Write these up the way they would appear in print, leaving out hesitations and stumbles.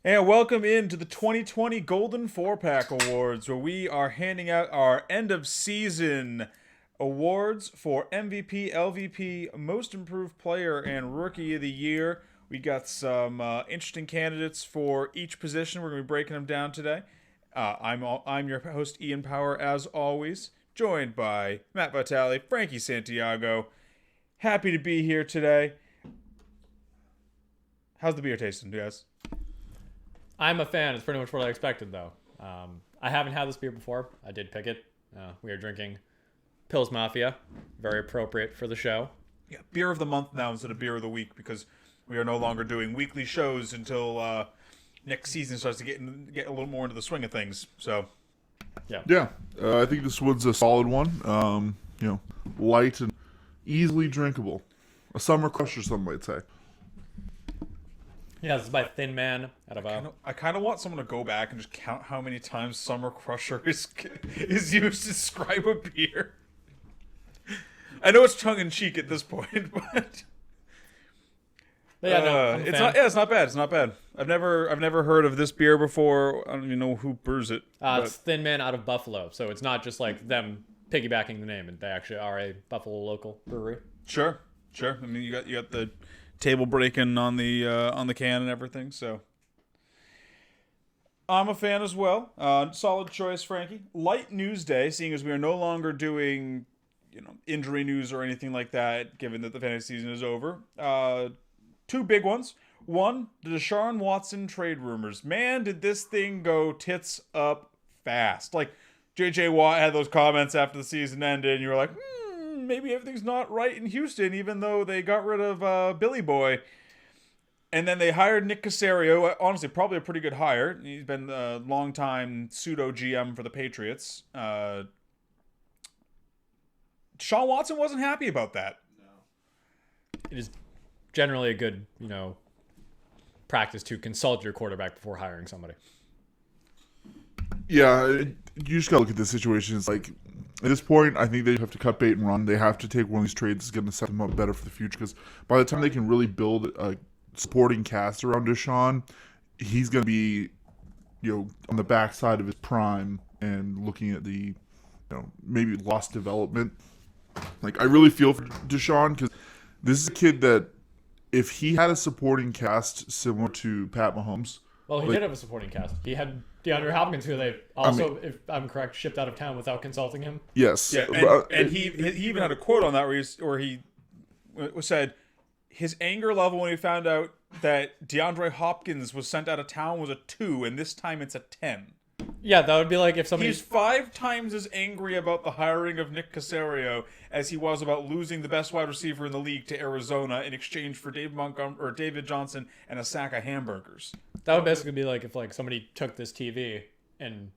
And welcome into the 2020 Golden Four Pack Awards, where we are handing out our end of season awards for MVP, LVP, Most Improved Player, and Rookie of the Year. We got some interesting candidates for each position. We're going to be breaking them down today. I'm your host, Ian Power, as always, joined by Matt Vitale, Frankie Santiago. Happy to be here today. How's the beer tasting, guys? I'm a fan. It's pretty much what I expected, though. I haven't had this beer before. I did pick it. We are drinking Pils Mafia. Very appropriate for the show. Yeah, beer of the month now instead of beer of the week, because we are no longer doing weekly shows until next season starts to get a little more into the swing of things. So, yeah. I think this one's a solid one. Light and easily drinkable. A summer crusher, some might say. Yeah, this is by Thin Man out of I kind of want someone to go back and just count how many times Summer Crusher is used to describe a beer. I know it's tongue in cheek at this point, but yeah, it's not. Yeah, it's not bad. It's not bad. I've never heard of this beer before. I don't even know who brews it. It's Thin Man out of Buffalo, so it's not just like them piggybacking the name, and they actually are a Buffalo local brewery. Sure. I mean, you got the table breaking on the can and everything, so I'm a fan as well. Solid choice, Frankie. Light news day, seeing as we are no longer doing injury news or anything like that, given that the fantasy season is over. Two big ones. One, the Deshaun Watson trade rumors. Man, did this thing go tits up fast. Like, JJ Watt had those comments after the season ended, and you were like, maybe everything's not right in Houston, even though they got rid of Billy Boy. And then they hired Nick Caserio. Honestly, probably a pretty good hire. He's been a long-time pseudo-GM for the Patriots. Deshaun Watson wasn't happy about that. No. It is generally a good, practice to consult your quarterback before hiring somebody. Yeah, you just gotta look at the situation. It's like, at this point, I think they have to cut bait and run. They have to take one of these trades that's going to set them up better for the future, because by the time they can really build a supporting cast around Deshaun, he's going to be, on the backside of his prime and looking at the, maybe lost development. Like, I really feel for Deshaun, because this is a kid that, if he had a supporting cast similar to Pat Mahomes. Well, he did have a supporting cast. He had DeAndre Hopkins, who they also, if I'm correct, shipped out of town without consulting him. Yes. Yeah, and he even had a quote on that where he said his anger level when he found out that DeAndre Hopkins was sent out of town was a 2, and this time it's a 10. Yeah, that would be like if somebody... He's 5 times as angry about the hiring of Nick Caserio as he was about losing the best wide receiver in the league to Arizona in exchange for David Johnson and a sack of hamburgers. That would basically be like if somebody took this TV and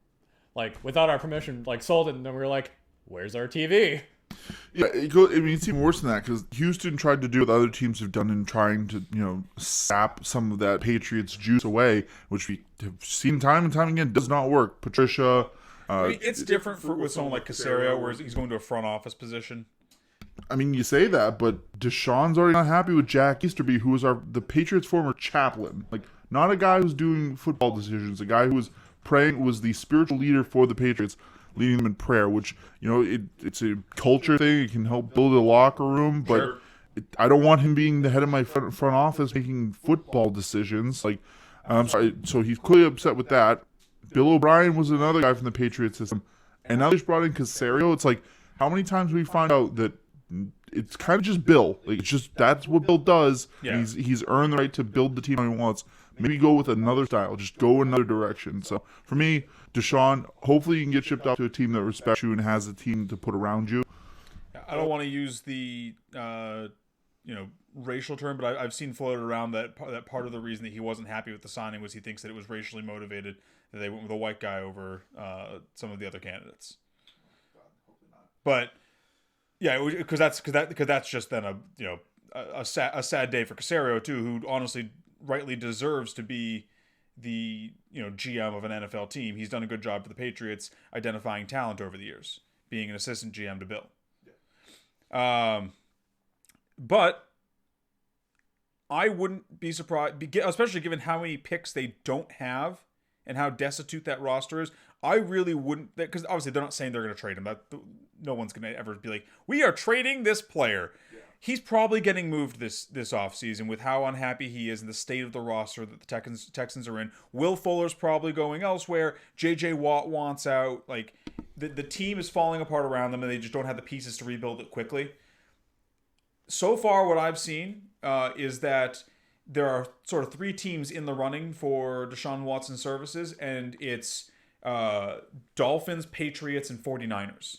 without our permission sold it, and then we were like, "Where's our TV?" Yeah, it's even worse than that, because Houston tried to do what other teams have done in trying to, sap some of that Patriots juice away, which we have seen time and time again does not work. Patricia. It's different with someone like Caserio, where he's going to a front office position. I mean, you say that, but Deshaun's already not happy with Jack Easterby, who was the Patriots' former chaplain. Not a guy who's doing football decisions, a guy who was praying, was the spiritual leader for the Patriots, leading them in prayer, which, it's a culture thing. It can help build a locker room, but sure. I don't want him being the head of my front office making football decisions. So he's clearly upset with that. Bill O'Brien was another guy from the Patriots system, and now they just brought in Caserio. It's like, how many times we find out that it's kind of just Bill? It's just, that's what Bill does. Yeah. He's earned the right to build the team how he wants. Maybe go with another style. Just go another direction. So for me, Deshaun, hopefully you can get shipped out to a team that respects you and has a team to put around you. I don't want to use the racial term, but I've seen floated around that part of the reason that he wasn't happy with the signing was he thinks that it was racially motivated, that they went with a white guy over some of the other candidates. But yeah, because that's just then a sad day for Caserio too, who honestly rightly deserves to be the GM of an NFL team. He's done a good job for the Patriots identifying talent over the years, being an assistant GM to Bill. Yeah. But I wouldn't be surprised, especially given how many picks they don't have and how destitute that roster is. I really wouldn't, because obviously they're not saying they're going to trade him. No one's going to ever be like, we are trading this player. Yeah. He's probably getting moved this offseason with how unhappy he is and the state of the roster that the Texans are in. Will Fuller's probably going elsewhere. J.J. Watt wants out. Like, the team is falling apart around them, and they just don't have the pieces to rebuild it quickly. So far, what I've seen is that there are sort of 3 teams in the running for Deshaun Watson's services, and it's Dolphins, Patriots, and 49ers.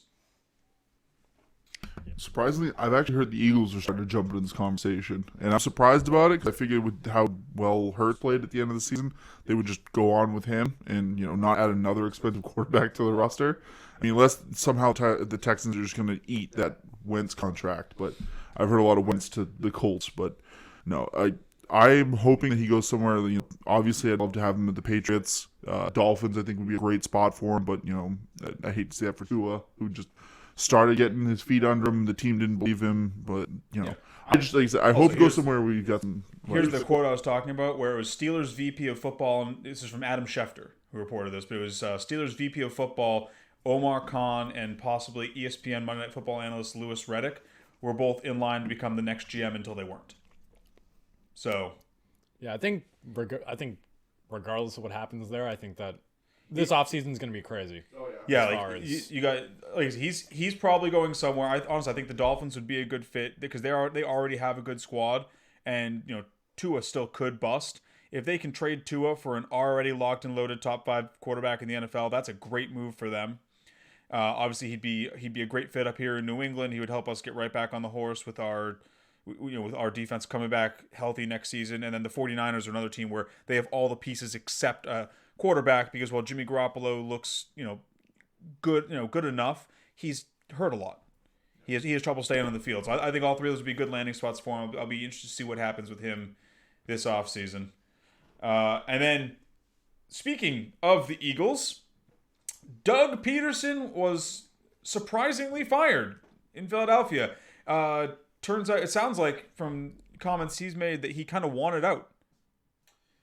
Surprisingly, I've actually heard the Eagles are starting to jump into this conversation, and I'm surprised about it because I figured with how well Hurts played at the end of the season, they would just go on with him and not add another expensive quarterback to the roster. I mean, unless somehow the Texans are just going to eat that Wentz contract, but I've heard a lot of Wentz to the Colts, but no, I'm hoping that he goes somewhere. Obviously, I'd love to have him at the Patriots. Dolphins, I think, would be a great spot for him, but I hate to say that for Tua, who just started getting his feet under him. The team didn't believe him, but Yeah. I just like I said, I hope he goes somewhere where you got some. Here's the quote I was talking about, where it was Steelers VP of football, and this is from Adam Schefter who reported this, but it was Steelers VP of football Omar Khan and possibly ESPN Monday Night Football analyst Louis Riddick were both in line to become the next GM until they weren't. So, yeah, I think regardless of what happens there, I think that this offseason is going to be crazy. Oh yeah, you got he's probably going somewhere. Honestly, I think the Dolphins would be a good fit because they already have a good squad, and Tua still could bust. If they can trade Tua for an already locked and loaded top 5 quarterback in the NFL, that's a great move for them. Obviously, he'd be a great fit up here in New England. He would help us get right back on the horse with our defense coming back healthy next season. And then the 49ers are another team where they have all the pieces except a quarterback because while Jimmy Garoppolo looks good enough, he's hurt a lot. He has trouble staying on the field. So I think all 3 of those would be good landing spots for him. I'll be interested to see what happens with him this offseason. And then, speaking of the Eagles, Doug Peterson was surprisingly fired in Philadelphia. Turns out, it sounds like from comments he's made that he kind of wanted out.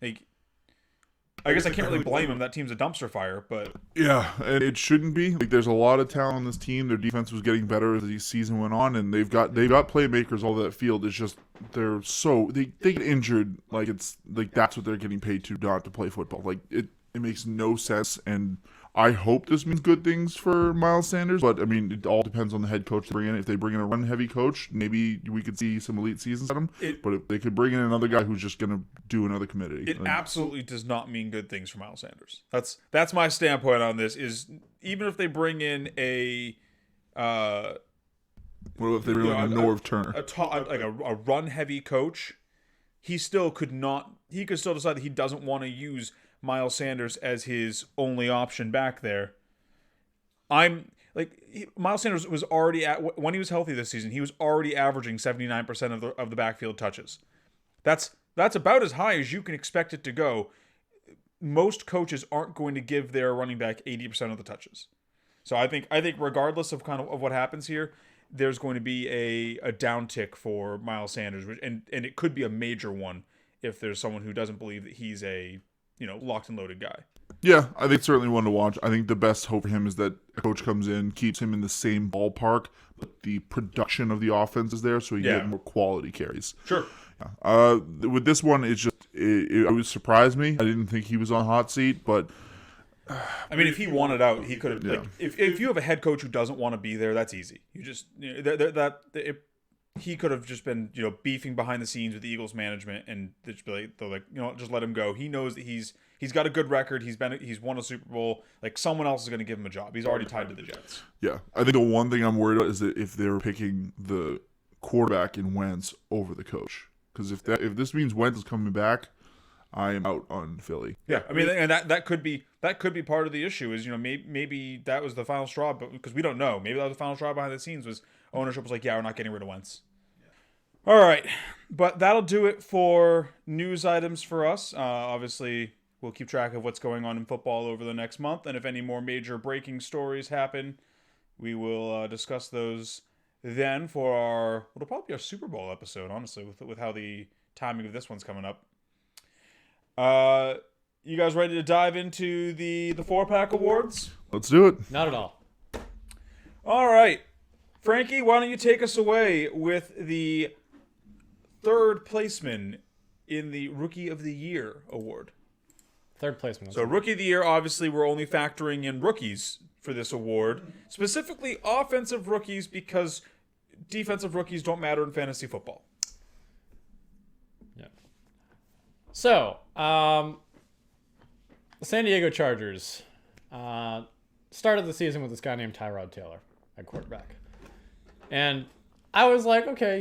I guess I can't really blame him. That team's a dumpster fire, but yeah, and it shouldn't be. There's a lot of talent on this team. Their defense was getting better as the season went on, and they've got playmakers all over that field. It's just they get injured like it's like that's what they're getting paid to, not to play football. Like it makes no sense. And I hope this means good things for Miles Sanders, but I mean, it all depends on the head coach they bring in. If they bring in a run-heavy coach, maybe we could see some elite seasons at him. But if they could bring in another guy who's just going to do another committee, it absolutely does not mean good things for Miles Sanders. That's my standpoint on this. Is even if they bring in a what if they bring in a Norv Turner, a run-heavy coach, he still could not. He could still decide that he doesn't want to use Miles Sanders as his only option back there. Miles Sanders was already when he was healthy this season, he was already averaging 79% of the backfield touches. That's about as high as you can expect it to go. Most coaches aren't going to give their running back 80% of the touches. So I think regardless of of what happens here, there's going to be a downtick for Miles Sanders, and it could be a major one if there's someone who doesn't believe that he's a locked and loaded guy. Yeah, I think it's certainly one to watch. I think the best hope for him is that a coach comes in, keeps him in the same ballpark, but the production of the offense is there, so he get more quality carries. Sure. Yeah. With this one, it would surprise me. I didn't think he was on hot seat, but I mean, if he wanted out, he could have. Yeah. If you have a head coach who doesn't want to be there, that's easy. You just he could have just been beefing behind the scenes with the Eagles management and just be like, just let him go. He knows that he's got a good record. He's won a Super Bowl. Like someone else is going to give him a job. He's already tied to the Jets. Yeah, I think the one thing I'm worried about is that if they're picking the quarterback in Wentz over the coach, because if this means Wentz is coming back, I am out on Philly. Yeah, I mean, and that could be part of the issue is maybe that was the final straw, but because we don't know, maybe that was the final straw behind the scenes was ownership was like, yeah, we're not getting rid of Wentz. Yeah. All right, but that'll do it for news items for us. Obviously, we'll keep track of what's going on in football over the next month, and if any more major breaking stories happen, we will discuss those then for what'll probably be our Super Bowl episode. Honestly, with how the timing of this one's coming up. You guys ready to dive into the 4-pack awards? Let's do it. Not at all. All right. Frankie, why don't you take us away with the third placeman in the Rookie of the Year award? Third placement. So Rookie of the Year, obviously, we're only factoring in rookies for this award. Specifically, offensive rookies, because defensive rookies don't matter in fantasy football. Yeah. So, the San Diego Chargers started the season with this guy named Tyrod Taylor at quarterback. And I was like, okay,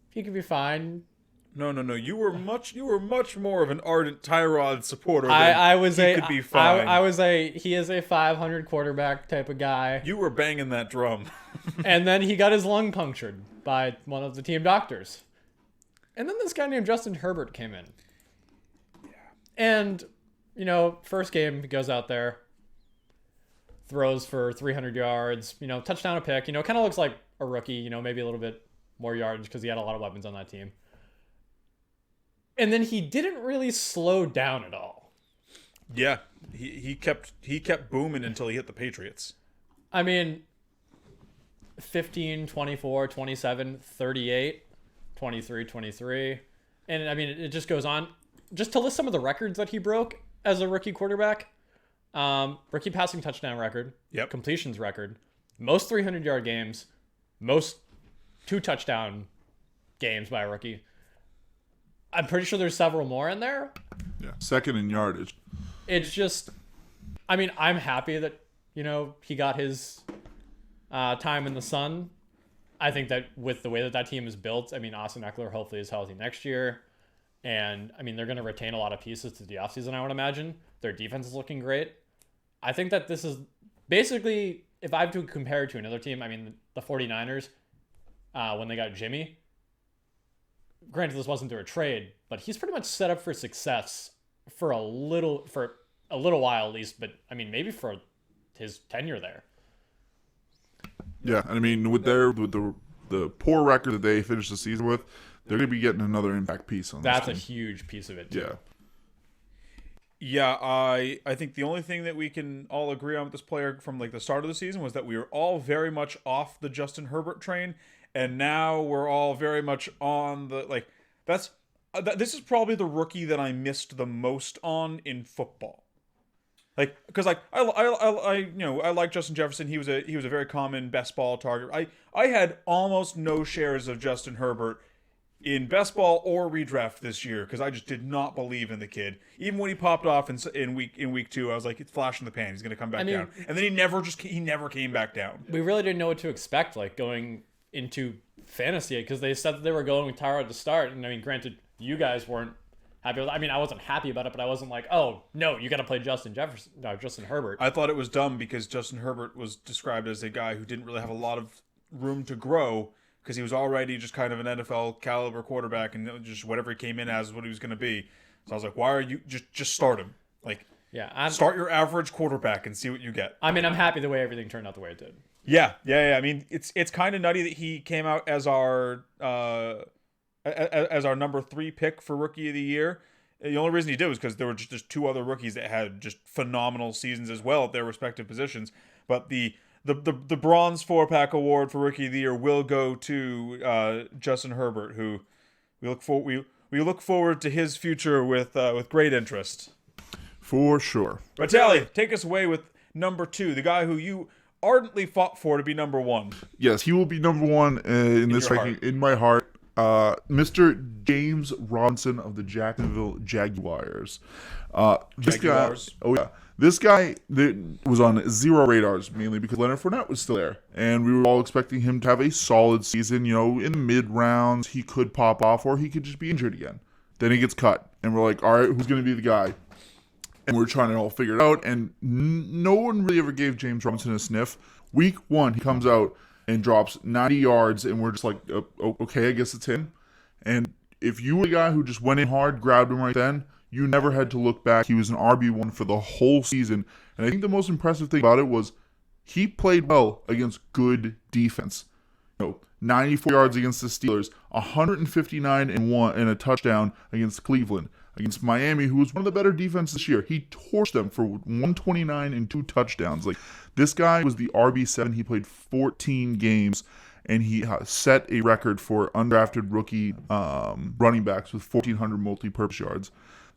he could be fine. No. You were much more of an ardent Tyrod supporter. Could be fine. He is a 500 quarterback type of guy. You were banging that drum. And then he got his lung punctured by one of the team doctors. And then this guy named Justin Herbert came in. Yeah. And, first game, he goes out there, throws for 300 yards, touchdown, a pick, kind of looks like a rookie, maybe a little bit more yardage because he had a lot of weapons on that team. And then he didn't really slow down at all. Yeah, he kept booming until he hit the Patriots. I mean, 15, 24, 27, 38, 23, 23. And I mean, it just goes on. Just to list some of the records that he broke as a rookie quarterback. Rookie passing touchdown record. Yep. Completions record. Most 300-yard games. Most 2-touchdown games by a rookie. I'm pretty sure there's several more in there. Yeah, second in yardage. It's just, I mean, I'm happy that, he got his time in the sun. I think that with the way that team is built, I mean, Austin Eckler hopefully is healthy next year. And, I mean, they're going to retain a lot of pieces to the offseason, I would imagine. Their defense is looking great. I think that this is basically, if I have to compare it to another team, I mean, the 49ers, when they got Jimmy, granted this wasn't through a trade, but he's pretty much set up for success for a little while at least, but I mean maybe for his tenure there. Yeah, I mean with the poor record that they finished the season with, they're going to be getting another impact piece on this That's team. A huge piece of it too. Yeah. Yeah, I think the only thing that we can all agree on with this player from like the start of the season was that we were all very much off the Justin Herbert train. And now we're all very much on the this is probably the rookie that I missed the most on in football. Because I like Justin Jefferson. He was a very common best ball target. I had almost no shares of Justin Herbert in best ball or redraft this year because I just did not believe in the kid. Even when he popped off in week 2, I was like, it's flash in the pan. He's gonna come back down. And then he never came back down. We really didn't know what to expect going into fantasy because they said that they were going with Tyrod to start, and I mean, granted, you guys weren't happy with it. I mean, I wasn't happy about it, but I wasn't like, oh no, you got to play Justin Herbert. I thought it was dumb because Justin Herbert was described as a guy who didn't really have a lot of room to grow because he was already just kind of an NFL caliber quarterback, and just whatever he came in as is what he was going to be. So I was like, why are you just start him? Start your average quarterback and see what you get. I mean, I'm happy the way everything turned out the way it did. Yeah. I mean, it's kind of nutty that he came out as our number 3 pick for Rookie of the Year. The only reason he did was because there were just 2 other rookies that had just phenomenal seasons as well at their respective positions. But the bronze 4-pack award for Rookie of the Year will go to Justin Herbert, who we look forward to his future with great interest. For sure. Vitaly, take us away with number 2, the guy who you ardently fought for to be number 1. Yes, he will be number 1 in this ranking in my heart. Mr. James Robinson of the Jacksonville Jaguars. This guy was on zero radars, mainly because Leonard Fournette was still there. And we were all expecting him to have a solid season. In the mid-rounds, he could pop off or he could just be injured again. Then he gets cut. And we're like, all right, who's going to be the guy? And we're trying to all figure it out. And no one really ever gave James Robinson a sniff. Week 1, he comes out and drops 90 yards. And we're just like, okay, I guess it's him. And if you were a guy who just went in hard, grabbed him right then, you never had to look back. He was an RB1 for the whole season. And I think the most impressive thing about it was he played well against good defense. 94 yards against the Steelers, 159 and a touchdown against Cleveland. Against Miami, who was one of the better defenses this year, he torched them for 129 and 2 touchdowns. Like, this guy was the RB7. He played 14 games, and he set a record for undrafted rookie running backs with 1,400 multi-purpose yards.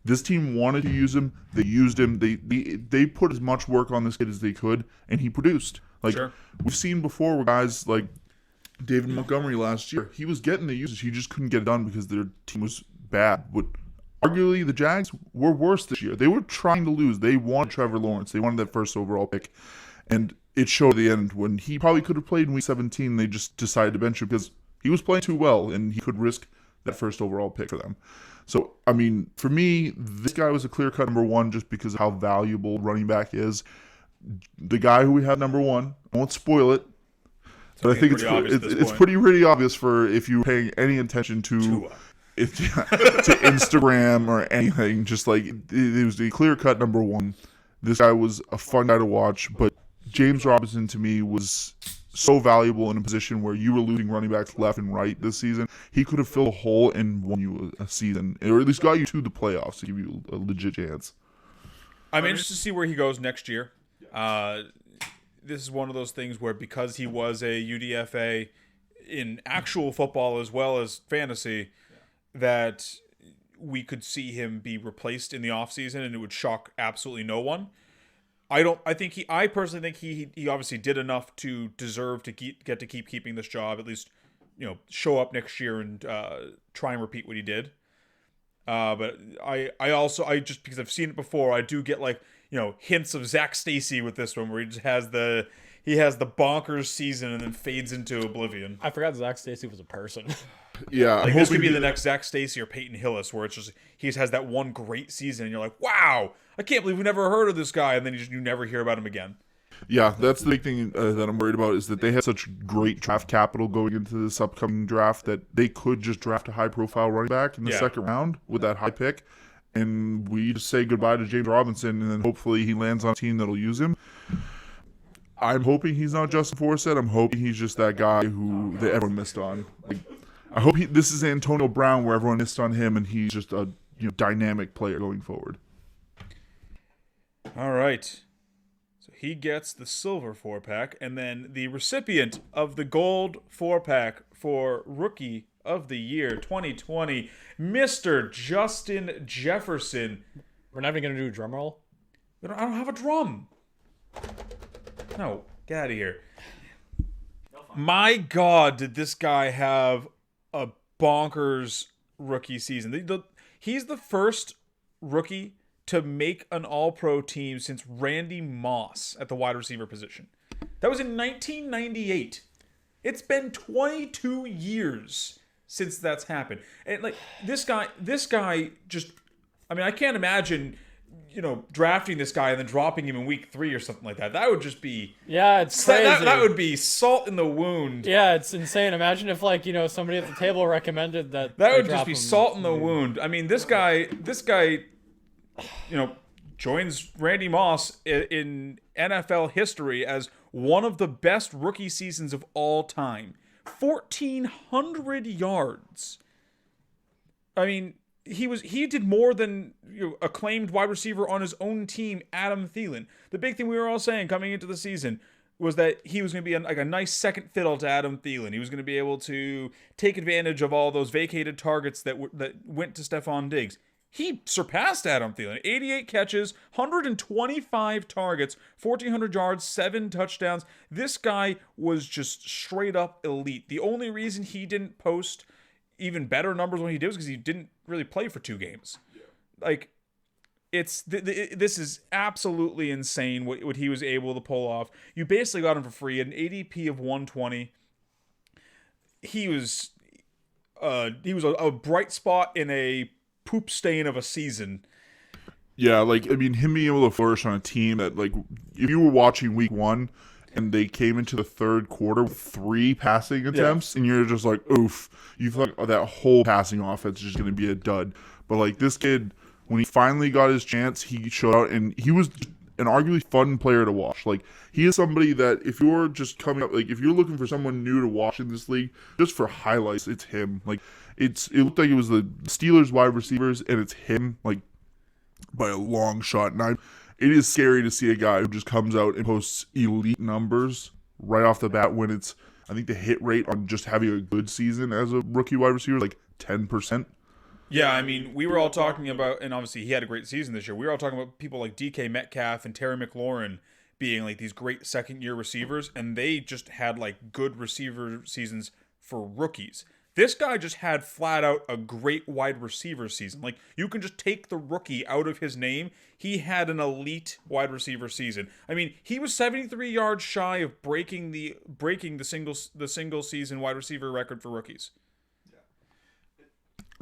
This team wanted to use him. They used him. They put as much work on this kid as they could, and he produced. Like, Sure. We've seen before with guys like David Montgomery last year. He was getting the usage. He just couldn't get it done because their team was bad. But arguably, the Jags were worse this year. They were trying to lose. They wanted Trevor Lawrence. They wanted that first overall pick. And it showed at the end when he probably could have played in Week 17. They just decided to bench him because he was playing too well, and he could risk that first overall pick for them. So, I mean, for me, this guy was a clear-cut number one just because of how valuable running back is. The guy who we have number one, I won't spoil it, but I think it's pretty obvious for if you're paying any attention to Instagram or anything. Just like it was the clear-cut number one. This guy was a fun guy to watch, but James Robinson to me was so valuable in a position where you were losing running backs left and right this season. He could have filled a hole and won you a season, or at least got you to the playoffs to give you a legit chance. I'm interested to see where he goes next year. This is one of those things where because he was a UDFA in actual football as well as fantasy, that we could see him be replaced in the offseason, and it would shock absolutely no one. I personally think he obviously did enough to deserve to get to keep keeping this job, at least, show up next year and try and repeat what he did. But I just, because I've seen it before, I do get hints of Zach Stacy with this one, where he just has the bonkers season and then fades into oblivion. I forgot Zach Stacy was a person. Yeah, this could be the next Zach Stacy or Peyton Hillis, where it's just he has that one great season, and you're like, wow, I can't believe we never heard of this guy, and then you never hear about him again. Yeah, that's the big thing that I'm worried about, is that they had such great draft capital going into this upcoming draft that they could just draft a high-profile running back in the second round with that high pick, and we just say goodbye to James Robinson, and then hopefully he lands on a team that'll use him. I'm hoping he's not Justin Forsett. I'm hoping he's just that guy that everyone missed on. I hope this is Antonio Brown, where everyone missed on him, and he's just a dynamic player going forward. All right. So he gets the silver 4-pack, and then the recipient of the gold 4-pack for Rookie of the Year 2020, Mr. Justin Jefferson. We're not even going to do a drum roll? I don't have a drum. No, get out of here. My God, did this guy have a bonkers rookie season. He's the first rookie to make an all-pro team since Randy Moss at the wide receiver position. That was in 1998. It's been 22 years since that's happened. And this guy just, I can't imagine, drafting this guy and then dropping him in week 3 or something like that. That would just be... Yeah, it's crazy. That would be salt in the wound. Yeah, it's insane. Imagine if, somebody at the table recommended that... That would just be salt in the wound. This guy, joins Randy Moss in NFL history as one of the best rookie seasons of all time. 1,400 yards. He did more than acclaimed wide receiver on his own team, Adam Thielen. The big thing we were all saying coming into the season was that he was going to be a nice second fiddle to Adam Thielen. He was going to be able to take advantage of all those vacated targets that went to Stephon Diggs. He surpassed Adam Thielen. 88 catches, 125 targets, 1,400 yards, 7 touchdowns. This guy was just straight up elite. The only reason he didn't post even better numbers when he did was because he didn't really play for 2 games. This is absolutely insane what he was able to pull off. You basically got him for free at an ADP of 120. He was a bright spot in a poop stain of a season. Yeah, him being able to flourish on a team that, if you were watching week 1 and they came into the third quarter with 3 passing attempts, and you're just like, oof, you feel like that whole passing offense is just going to be a dud. But, this kid, when he finally got his chance, he showed out, and he was an arguably fun player to watch. Like, he is somebody that if you're just coming up, like if you're looking for someone new to watch in this league, just for highlights, it's him. Like, it looked like it was the Steelers wide receivers, and it's him, like, by a long shot. And it is scary to see a guy who just comes out and posts elite numbers right off the bat when it's, I think the hit rate on just having a good season as a rookie wide receiver is like 10%. Yeah, I mean, we were all talking about, and obviously he had a great season this year. We were all talking about people like DK Metcalf and Terry McLaurin being like these great second-year receivers, and they just had like good receiver seasons for rookies. This guy just had flat out a great wide receiver season. Like, you can just take the rookie out of his name. He had an elite wide receiver season. I mean, he was 73 yards shy of breaking the single season wide receiver record for rookies.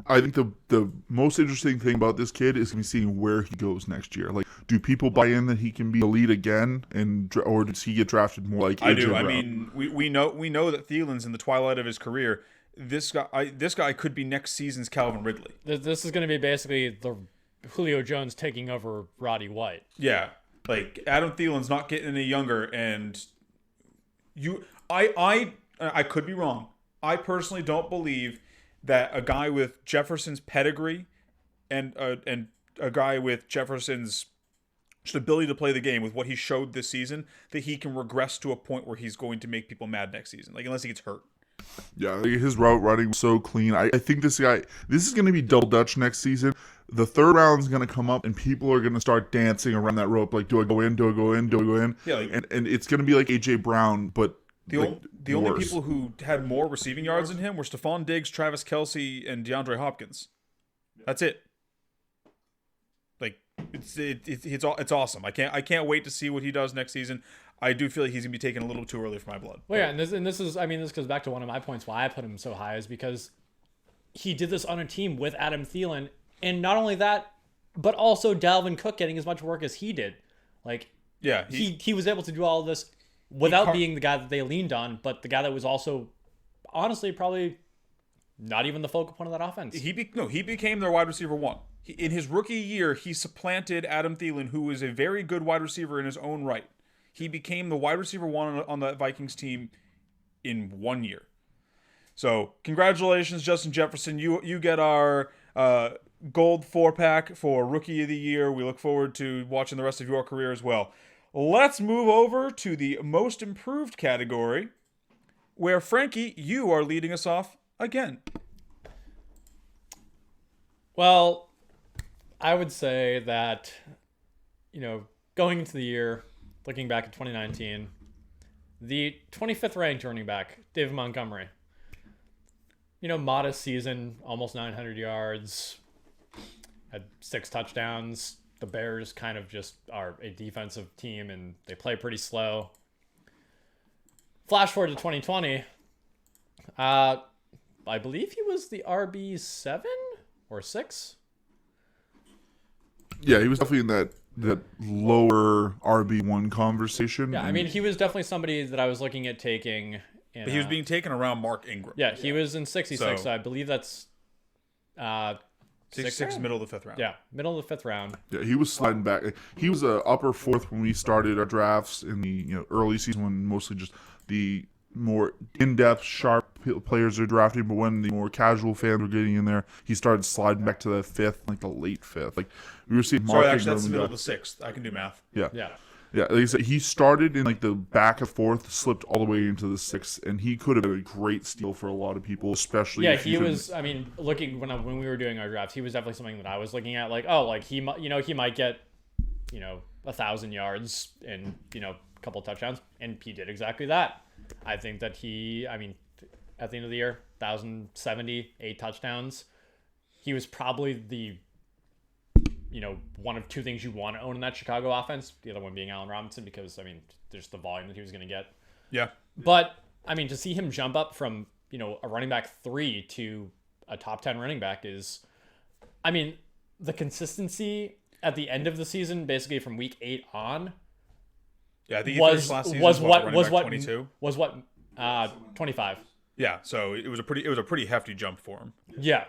I think the most interesting thing about this kid is going to be seeing where he goes next year. Like, do people buy in that he can be elite again, or does he get drafted more like AJ I do. Brown? I mean, we know that Thielen's in the twilight of his career. This guy could be next season's Calvin Ridley. This is going to be basically the Julio Jones taking over Roddy White. Yeah, like Adam Thielen's not getting any younger, and I could be wrong. I personally don't believe that a guy with Jefferson's pedigree and a guy with Jefferson's just ability to play the game with what he showed this season, that he can regress to a point where he's going to make people mad next season. Like, unless he gets hurt. Yeah, his route running was so clean. I think this is going to be double dutch next season. The third round is going to come up, and people are going to start dancing around that rope. Like, do I go in? Do I go in? Do I go in? Yeah, like, and it's going to be like AJ Brown, but the only people who had more receiving yards than him were Stephon Diggs, Travis Kelce, and DeAndre Hopkins. That's it. Like, it's awesome. I can't wait to see what he does next season. I do feel like he's gonna be taken a little too early for my blood. Well, yeah, and this goes back to one of my points why I put him so high is because he did this on a team with Adam Thielen, and not only that, but also Dalvin Cook getting as much work as he did. Like, yeah, he was able to do all of this without being the guy that they leaned on, but the guy that was also, honestly, probably not even the focal point of that offense. He became their wide receiver one. In his rookie year, he supplanted Adam Thielen, who was a very good wide receiver in his own right. He became the wide receiver one on the Vikings team in 1 year. So, congratulations, Justin Jefferson. You get our gold 4-pack for Rookie of the Year. We look forward to watching the rest of your career as well. Let's move over to the Most Improved category, where, Frankie, you are leading us off again. Well, I would say that, going into the year, looking back at 2019, the 25th ranked running back, David Montgomery. Modest season, almost 900 yards, had 6 touchdowns. The Bears kind of just are a defensive team, and they play pretty slow. Flash forward to 2020. I believe he was the RB7 or 6. Yeah, he was definitely in that lower RB1 conversation. Yeah, I mean, he was definitely somebody that I was looking at taking. But he was being taken around Mark Ingram. Yeah, he was in 66. So I believe that's 66, middle of the 5th round. Yeah, middle of the 5th round. Yeah, he was sliding back. He was a upper 4th when we started our drafts in the early season, when mostly just the more in-depth, sharp players are drafting. But when the more casual fans were getting in there, he started sliding back to the 5th, like the late 5th. Like, we were seeing Mark Sorry, actually, that's the middle Ingram of the 6th. I can do math. Yeah. Yeah, like I said, he started in like the back of 4th, slipped all the way into the 6th, and he could have been a great steal for a lot of people, especially. Yeah, he was. I mean, looking when we were doing our drafts, he was definitely something that I was looking at. Like, he might get, 1,000 yards and a couple of touchdowns, and he did exactly that. I think that at the end of the year, 1,070, 8 touchdowns. He was probably the one of 2 things you want to own in that Chicago offense. The other one being Allen Robinson, because, there's the volume that he was going to get. Yeah. But, to see him jump up from, a running back 3 to a top 10 running back is, the consistency at the end of the season, basically from week 8 on. Yeah, I think was last season was what 25. Yeah, so it was a pretty hefty jump for him. Yeah,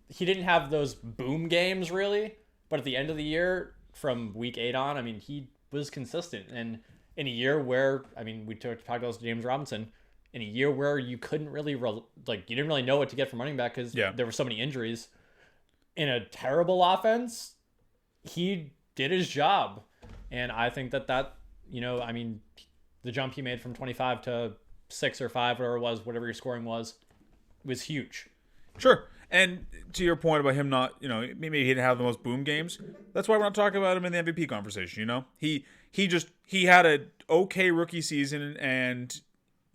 he didn't have those boom games really, but at the end of the year, from week 8 on, I mean, he was consistent. And in a year where, I mean, we talked about James Robinson, in a year where you couldn't really, you didn't really know what to get from running back because there were so many injuries. In a terrible offense, he did his job. And I think that, I mean, the jump he made from 25 to 6 or 5, whatever your scoring was huge. Sure. And to your point about him not, maybe he didn't have the most boom games. That's why we're not talking about him in the MVP conversation. He had a okay rookie season, and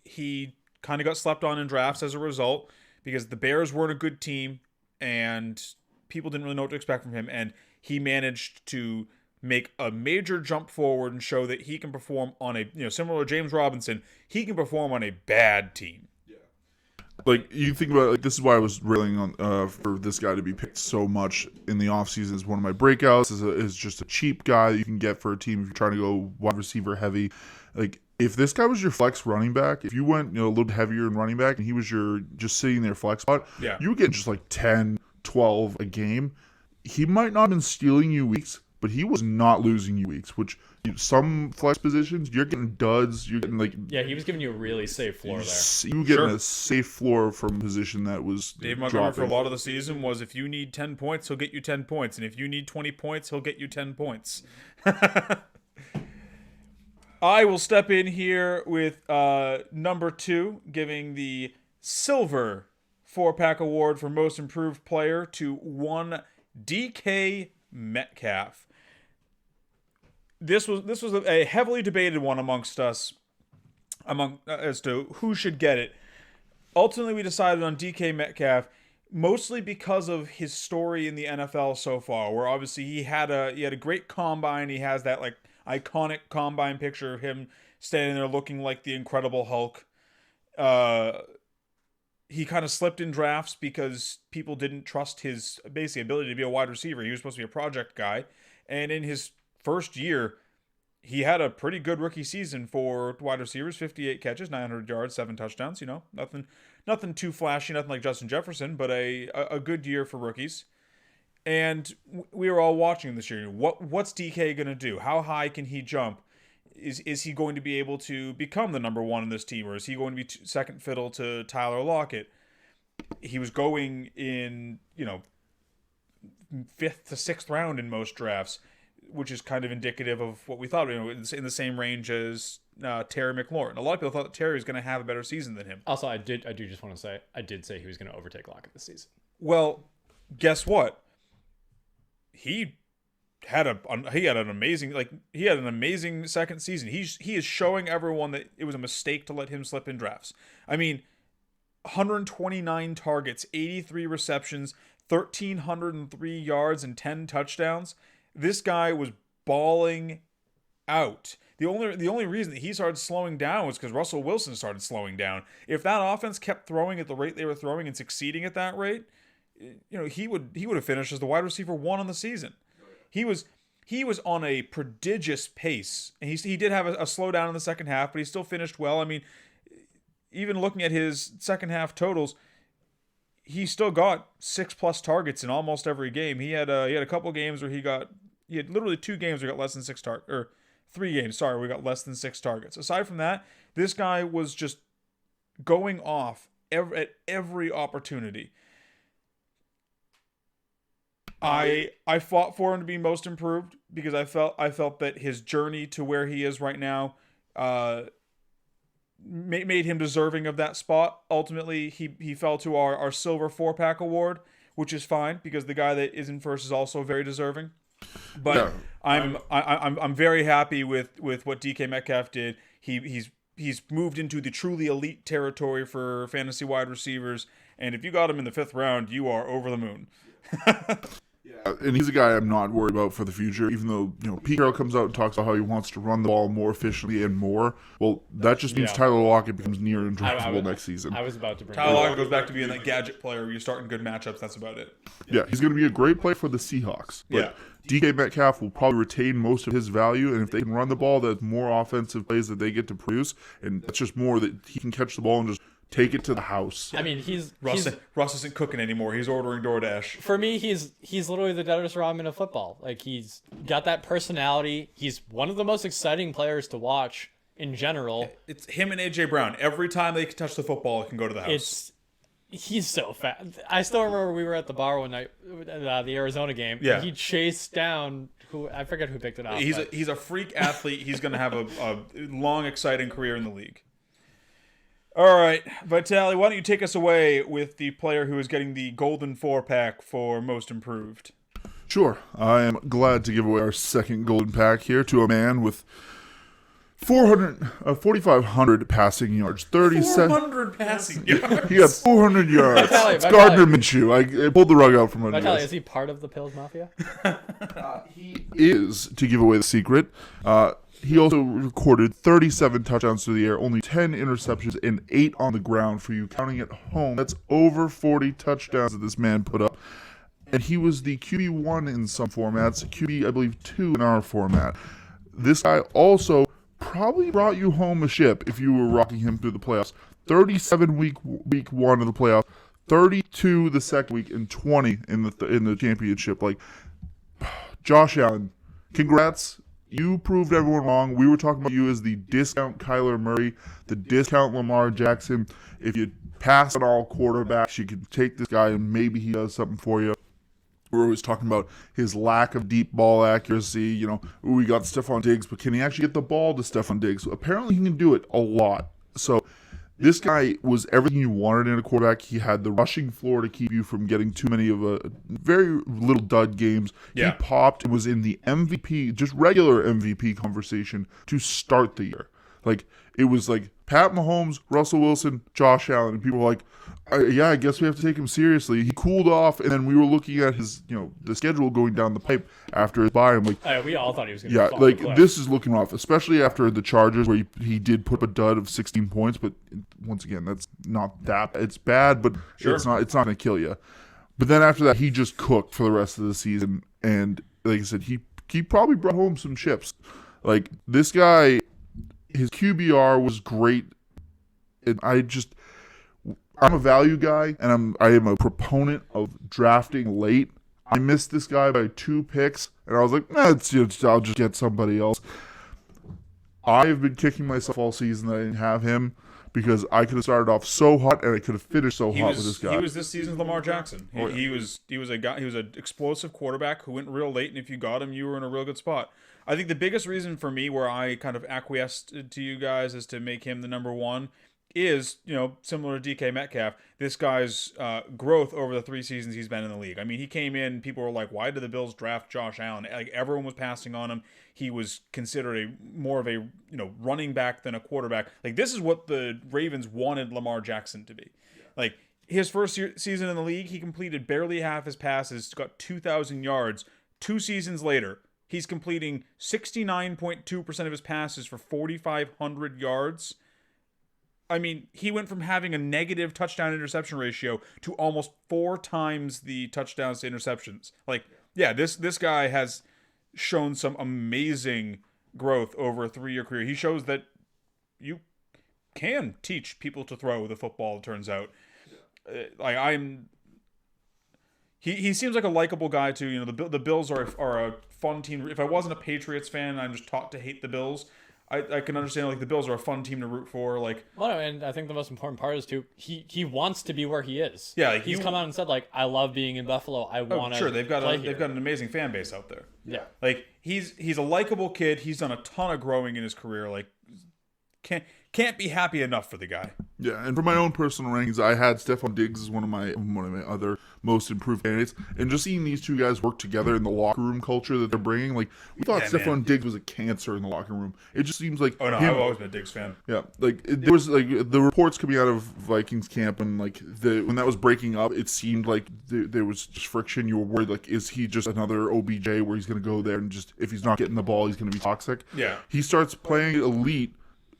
he kind of got slept on in drafts as a result because the Bears weren't a good team, and people didn't really know what to expect from him. And he managed to make a major jump forward and show that he can perform on a, similar to James Robinson, he can perform on a bad team. Like, you think about it, like, this is why I was railing on for this guy to be picked so much in the offseason as one of my breakouts, is just a cheap guy that you can get for a team if you're trying to go wide receiver heavy. Like, if this guy was your flex running back, if you went a little heavier in running back and he was your just sitting there flex spot, you would get just like 10, 12 a game. He might not have been stealing you weeks, but he was not losing you weeks, which some flex positions, you're getting duds. You're getting he was giving you a really safe floor there. You were getting a safe floor from a position that was Dave Montgomery for a lot of the season was, if you need 10 points, he'll get you 10 points. And if you need 20 points, he'll get you 10 points. I will step in here with number 2, giving the silver 4-pack award for most improved player to one DK Metcalf. This was a heavily debated one amongst us, as to who should get it. Ultimately, we decided on DK Metcalf, mostly because of his story in the NFL so far, where obviously he had a great combine. He has that like iconic combine picture of him standing there looking like the Incredible Hulk. He kind of slipped in drafts because people didn't trust his basic ability to be a wide receiver. He was supposed to be a project guy, and in his first year, he had a pretty good rookie season for wide receivers, 58 catches, 900 yards, 7 touchdowns, nothing too flashy, nothing like Justin Jefferson, but a good year for rookies. And we were all watching this year. What's DK going to do? How high can he jump? Is he going to be able to become the number 1 in this team, or is he going to be second fiddle to Tyler Lockett? He was going in, 5th to 6th round in most drafts, which is kind of indicative of what we thought. It's in the same range as Terry McLaurin. A lot of people thought that Terry was going to have a better season than him. Also, I do just want to say, I did say he was going to overtake Lockett this season. Well, guess what? He had an amazing second season. He is showing everyone that it was a mistake to let him slip in drafts. I mean, 129 targets, 83 receptions, 1,303 yards, and 10 touchdowns. This guy was balling out. The only reason that he started slowing down was because Russell Wilson started slowing down. If that offense kept throwing at the rate they were throwing and succeeding at that rate, he would have finished as the wide receiver 1 on the season. He was on a prodigious pace, and he did have a slowdown in the second half, but he still finished well. I mean, even looking at his second half totals, he still got 6+ targets in almost every game. He had a couple games where he had literally 2 games where he got less than 6 targets, or 3 games, sorry, where he got less than 6 targets. Aside from that, this guy was just going off at every opportunity. I fought for him to be most improved because I felt that his journey to where he is right now made him deserving of that spot. Ultimately, he fell to our silver 4-pack award, which is fine because the guy that is in first is also very deserving. But yeah, I'm very happy with what DK Metcalf did. He's moved into the truly elite territory for fantasy wide receivers, and if you got him in the 5th round, you are over the moon. And he's a guy I'm not worried about for the future, even though, Pete Carroll comes out and talks about how he wants to run the ball more efficiently and more. Well, that just means Tyler Lockett becomes near undraftable next season. I was about to bring Tyler Lockett goes back to being that gadget player where you start in good matchups. That's about it. Yeah, he's going to be a great play for the Seahawks. But DK Metcalf will probably retain most of his value, and if they can run the ball, that's more offensive plays that they get to produce, and that's just more that he can catch the ball and just take it to the house. I mean, Russ isn't cooking anymore. He's ordering DoorDash. for me, he's literally the Dennis Rodman of football. Like, he's got that personality. He's one of the most exciting players to watch in general. It's him and AJ Brown. Every time they can touch the football, it can go to the house. He's so fast. I still remember we were at the bar one night, the Arizona game. Yeah. He chased down I forget who picked it up. He's a freak athlete. He's going to have a long, exciting career in the league. All right, Vitali, why don't you take us away with the player who is getting the Golden 4-pack for Most Improved? Sure. I am glad to give away our second golden pack here to a man with 4,500 passing yards, 400 passing yards. He got 400 yards. It's Gardner Minshew. I pulled the rug out from under Vitali, is he part of the Pills Mafia? He is, to give away the secret. He also recorded 37 touchdowns through the air, only 10 interceptions, and 8 on the ground for you. Counting at home, that's over 40 touchdowns that this man put up. And he was the QB1 in some formats, QB, I believe, 2 in our format. This guy also probably brought you home a ship if you were rocking him through the playoffs. 37 week 1 of the playoffs, 32 the second week, and 20 in the championship. Like, Josh Allen, congrats. You proved everyone wrong. We were talking about you as the discount Kyler Murray, the discount Lamar Jackson. If you pass on all quarterbacks, you can take this guy and maybe he does something for you. We're always talking about his lack of deep ball accuracy. We got Stephon Diggs, but can he actually get the ball to Stephon Diggs? Apparently he can do it a lot. So this guy was everything you wanted in a quarterback. He had the rushing floor to keep you from getting too many of a very little dud games. Yeah. He popped and was in the MVP, just regular MVP conversation to start the year. Like, it was like Pat Mahomes, Russell Wilson, Josh Allen, and people were like, I guess we have to take him seriously. He cooled off, and then we were looking at his, the schedule going down the pipe after his bye. I'm like, we all thought he was going to fall off the cliff. This is looking off, especially after the Chargers where he did put up a dud of 16 points. But once again, that's not that. It's bad, but sure. It's not going to kill you. But then after that, he just cooked for the rest of the season, and like I said, he probably brought home some chips. Like, this guy, his QBR was great, and I'm a value guy, and I am a proponent of drafting late. I missed this guy by 2 picks, and I was like, I'll just get somebody else. I have been kicking myself all season that I didn't have him because I could have started off so hot and I could have finished so hot with this guy. He was this season's Lamar Jackson. He was an explosive quarterback who went real late, and if you got him, you were in a real good spot. I think the biggest reason for me where I kind of acquiesced to you guys as to make him the number one is, similar to DK Metcalf, this guy's growth over the 3 seasons he's been in the league. I mean, he came in, people were like, why did the Bills draft Josh Allen? Like, everyone was passing on him. He was considered more of a, running back than a quarterback. Like, this is what the Ravens wanted Lamar Jackson to be. Like, his first season in the league, he completed barely half his passes, got 2,000 yards. 2 seasons later, he's completing 69.2% of his passes for 4,500 yards. I mean, he went from having a negative touchdown-interception ratio to almost 4 times the touchdowns to interceptions. Like, yeah, this guy has shown some amazing growth over a 3-year career. He shows that you can teach people to throw the football, it turns out. He seems like a likable guy, too. The Bills are a fun team. If I wasn't a Patriots fan, I'm just taught to hate the Bills. I can understand, like, the Bills are a fun team to root for. Like, well, and I think the most important part is too he wants to be where he is. Yeah, like, he's come out and said, like, I love being in Buffalo. I want to. Sure, they've got an amazing fan base out there. Yeah, like he's a likable kid. He's done a ton of growing in his career. Like, can't be happy enough for the guy. Yeah, and for my own personal rankings, I had Stephon Diggs as one of my other most improved candidates, and just seeing these two guys work together in the locker room culture that they're bringing, like, we thought Stephon Diggs was a cancer in the locker room. It just seems like I've always been a Diggs fan. Yeah, like, there was like the reports coming out of Vikings camp, and like when that was breaking up, it seemed like there was just friction. You were worried, like, is he just another OBJ where he's going to go there and just, if he's not getting the ball, he's going to be toxic? Yeah, he starts playing elite.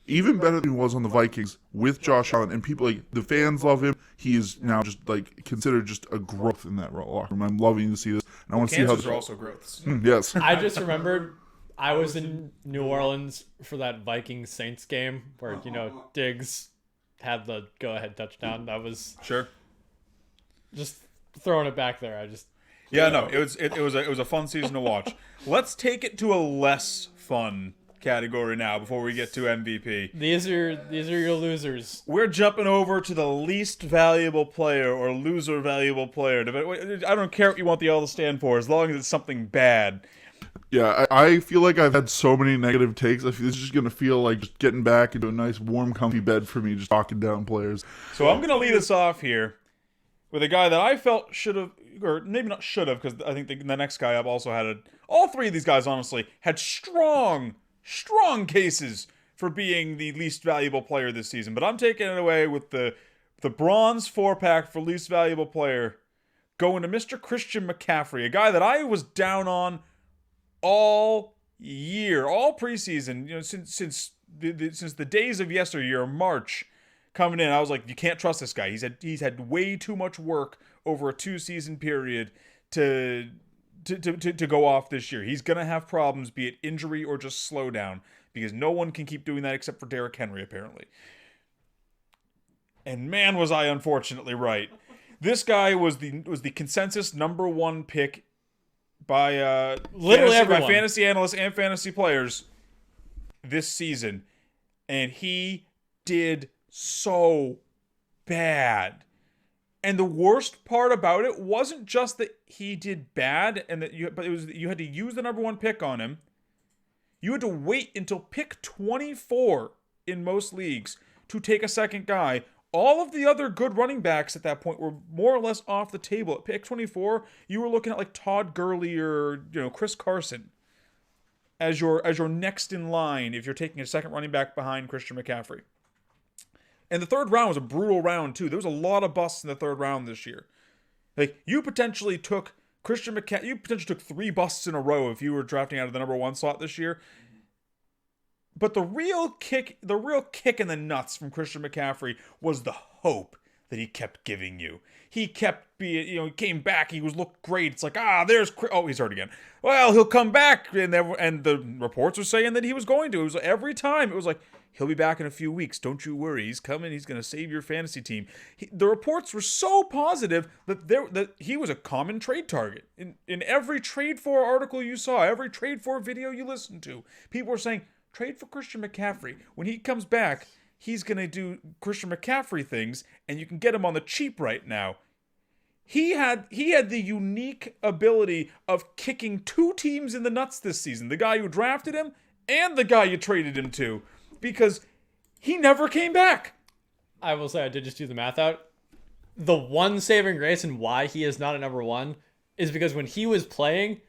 Even better than he was on the Vikings with Josh Allen, and people, like, the fans love him. He is now just, like, considered just a growth in that locker room. I'm loving to see this, and I want to see how cancers are also growths. Yes. I just remembered I was in New Orleans for that Vikings Saints game where Diggs had the go-ahead touchdown. That was Sure. just throwing it back there. It was a fun season to watch. Let's take it to a less fun category now before we get to MVP. These are your losers. We're jumping over to the least valuable player or loser valuable player. I don't care what you want the L to stand for, as long as it's something bad. Yeah, I feel like I've had so many negative takes. I feel this is just going to feel like just getting back into a nice, warm, comfy bed for me, just talking down players. So I'm going to lead us off here with a guy that I felt should have, or maybe not should have, because I think the next guy up also had all three of these guys, honestly, had strong cases for being the least valuable player this season. But I'm taking it away with the bronze 4-pack for least valuable player going to Mr. Christian McCaffrey, a guy that I was down on all year, all preseason, since the days of yesteryear, March coming in. I was like, you can't trust this guy. He's had way too much work over a 2-season period to go off this year. He's gonna have problems, be it injury or just slow down, because no one can keep doing that except for Derrick Henry, apparently. And man, was I unfortunately right. This guy was the consensus number 1 pick by literally everyone. By fantasy analysts and fantasy players this season, and he did so bad. And the worst part about it wasn't just that he did bad, but it was that you had to use the number 1 pick on him. You had to wait until pick 24 in most leagues to take a second guy. All of the other good running backs at that point were more or less off the table. At pick 24, you were looking at like Todd Gurley or Chris Carson as your next in line if you're taking a second running back behind Christian McCaffrey. And the third round was a brutal round too. There was a lot of busts in the third round this year. Like you potentially took Christian McCaffrey. You potentially took 3 busts in a row if you were drafting out of the number 1 slot this year. But the real kick in the nuts from Christian McCaffrey was the hope that he kept giving you. He kept being, he came back. He looked great. It's like, he's hurt again. Well, he'll come back, and the reports were saying that he was going to. It was like, every time it was like, he'll be back in a few weeks. Don't you worry. He's coming. He's going to save your fantasy team. The reports were so positive that he was a common trade target in every trade for article you saw, every trade for video you listened to. People were saying, trade for Christian McCaffrey. When he comes back, he's going to do Christian McCaffrey things, and you can get him on the cheap right now. He had the unique ability of kicking 2 teams in the nuts this season. The guy who drafted him and the guy you traded him to. Because he never came back. I will say I did just do the math out. The one saving grace and why he is not a number 1 is because when he was playing,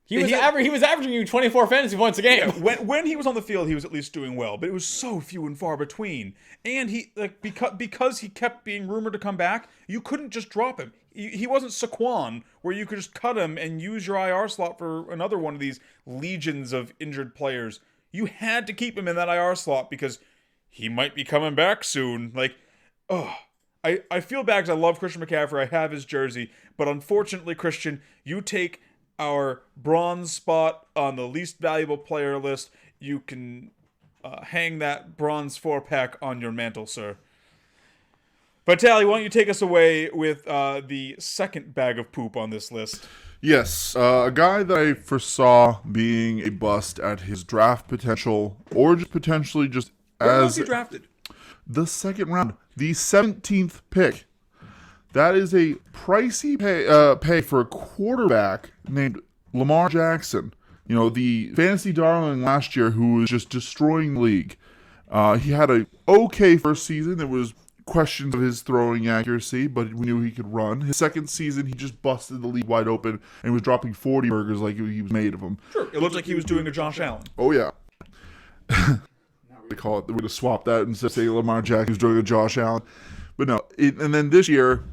he was averaging you 24 fantasy points a game. Yeah, when he was on the field, he was at least doing well, but it was so few and far between. And he because he kept being rumored to come back, you couldn't just drop him. He wasn't Saquon, where you could just cut him and use your IR slot for another one of these legions of injured players. You had to keep him in that IR slot because he might be coming back soon. I feel bad because I love Christian McCaffrey. I have his jersey. But unfortunately, Christian, you take our bronze spot on the least valuable player list. You can hang that bronze 4-pack on your mantle, sir. Vitaly, why don't you take us away with the second bag of poop on this list? Yes, a guy that I foresaw being a bust at his draft potential, or just potentially just Where was he drafted? The second round, the 17th pick. That is a pricey pay for a quarterback named Lamar Jackson. The fantasy darling last year who was just destroying the league. He had a okay first season. There was questions of his throwing accuracy, but we knew he could run. His second season, he just busted the league wide open and was dropping 40 burgers like he was made of them. Sure, it looked like he was doing a Josh Allen. Oh, yeah. They call it, we're going to swap that instead of saying Lamar Jackson was doing a Josh Allen. But no, and then this year,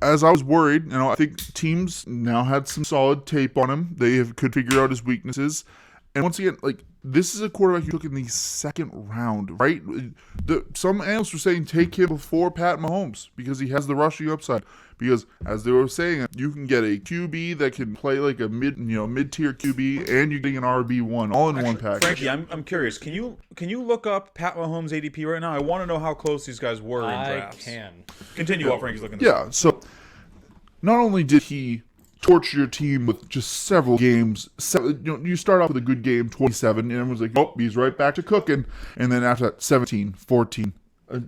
as I was worried, I think teams now had some solid tape on him. They could figure out his weaknesses. And once again, this is a quarterback you took in the second round, right? Some analysts were saying take him before Pat Mahomes because he has the rushing upside. because as they were saying, you can get a QB that can play like a mid-tier QB, and you're getting an RB1 all in one package. Frankie, I'm curious. Can you look up Pat Mahomes' ADP right now? I want to know how close these guys were in drafts. I can. Continue while Frankie's looking this up. Yeah, so not only did he torture your team with just several games, you start off with a good game, 27, and everyone's like, oh, he's right back to cooking. And then after that, 17, 14.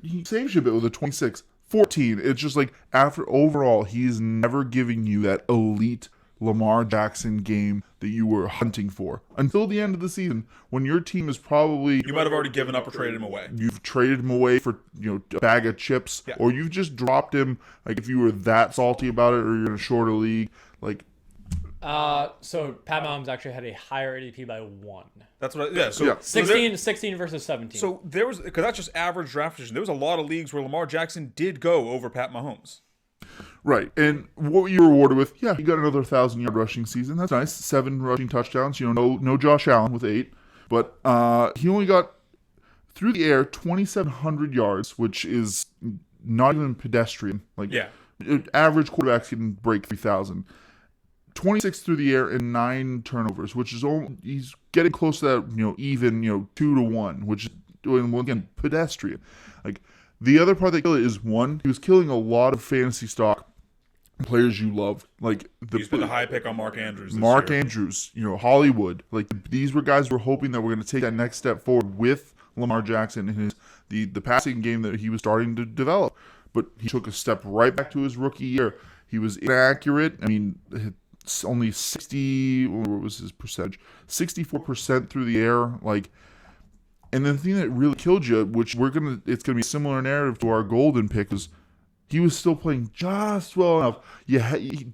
He saves you a bit with a 26, 14. It's just like, after overall, he's never giving you that elite Lamar Jackson game that you were hunting for until the end of the season, when your team is probably... You might have already given up or traded him away. You've traded him away for a bag of chips, or you've just dropped him. Like, if you were that salty about it, or you're in a shorter league, like... So Pat Mahomes actually had a higher ADP by 1. That's what. So 16 versus 17. So there was, because that's just average draft position. There was a lot of leagues where Lamar Jackson did go over Pat Mahomes. Right, and what you were rewarded with, he got another 1,000-yard rushing season. That's nice. 7 rushing touchdowns. No Josh Allen with 8, but he only got through the air 2,700 yards, which is not even pedestrian. Average quarterbacks can break 3,000. 26 through the air and 9 turnovers, which is he's getting close to that, even 2-1, which is again pedestrian. Like, the other part that killed it is, one, he was killing a lot of fantasy stock players you love. Like, he's been a high pick on Mark Andrews. Andrews, Hollywood. Like, these were guys who were hoping that we're going to take that next step forward with Lamar Jackson and the passing game that he was starting to develop. But he took a step right back to his rookie year. He was inaccurate. I mean, it's only what was his percentage? 64% through the air. Like, and the thing that really killed you, which it's gonna be a similar narrative to our golden pick, was he was still playing just well enough.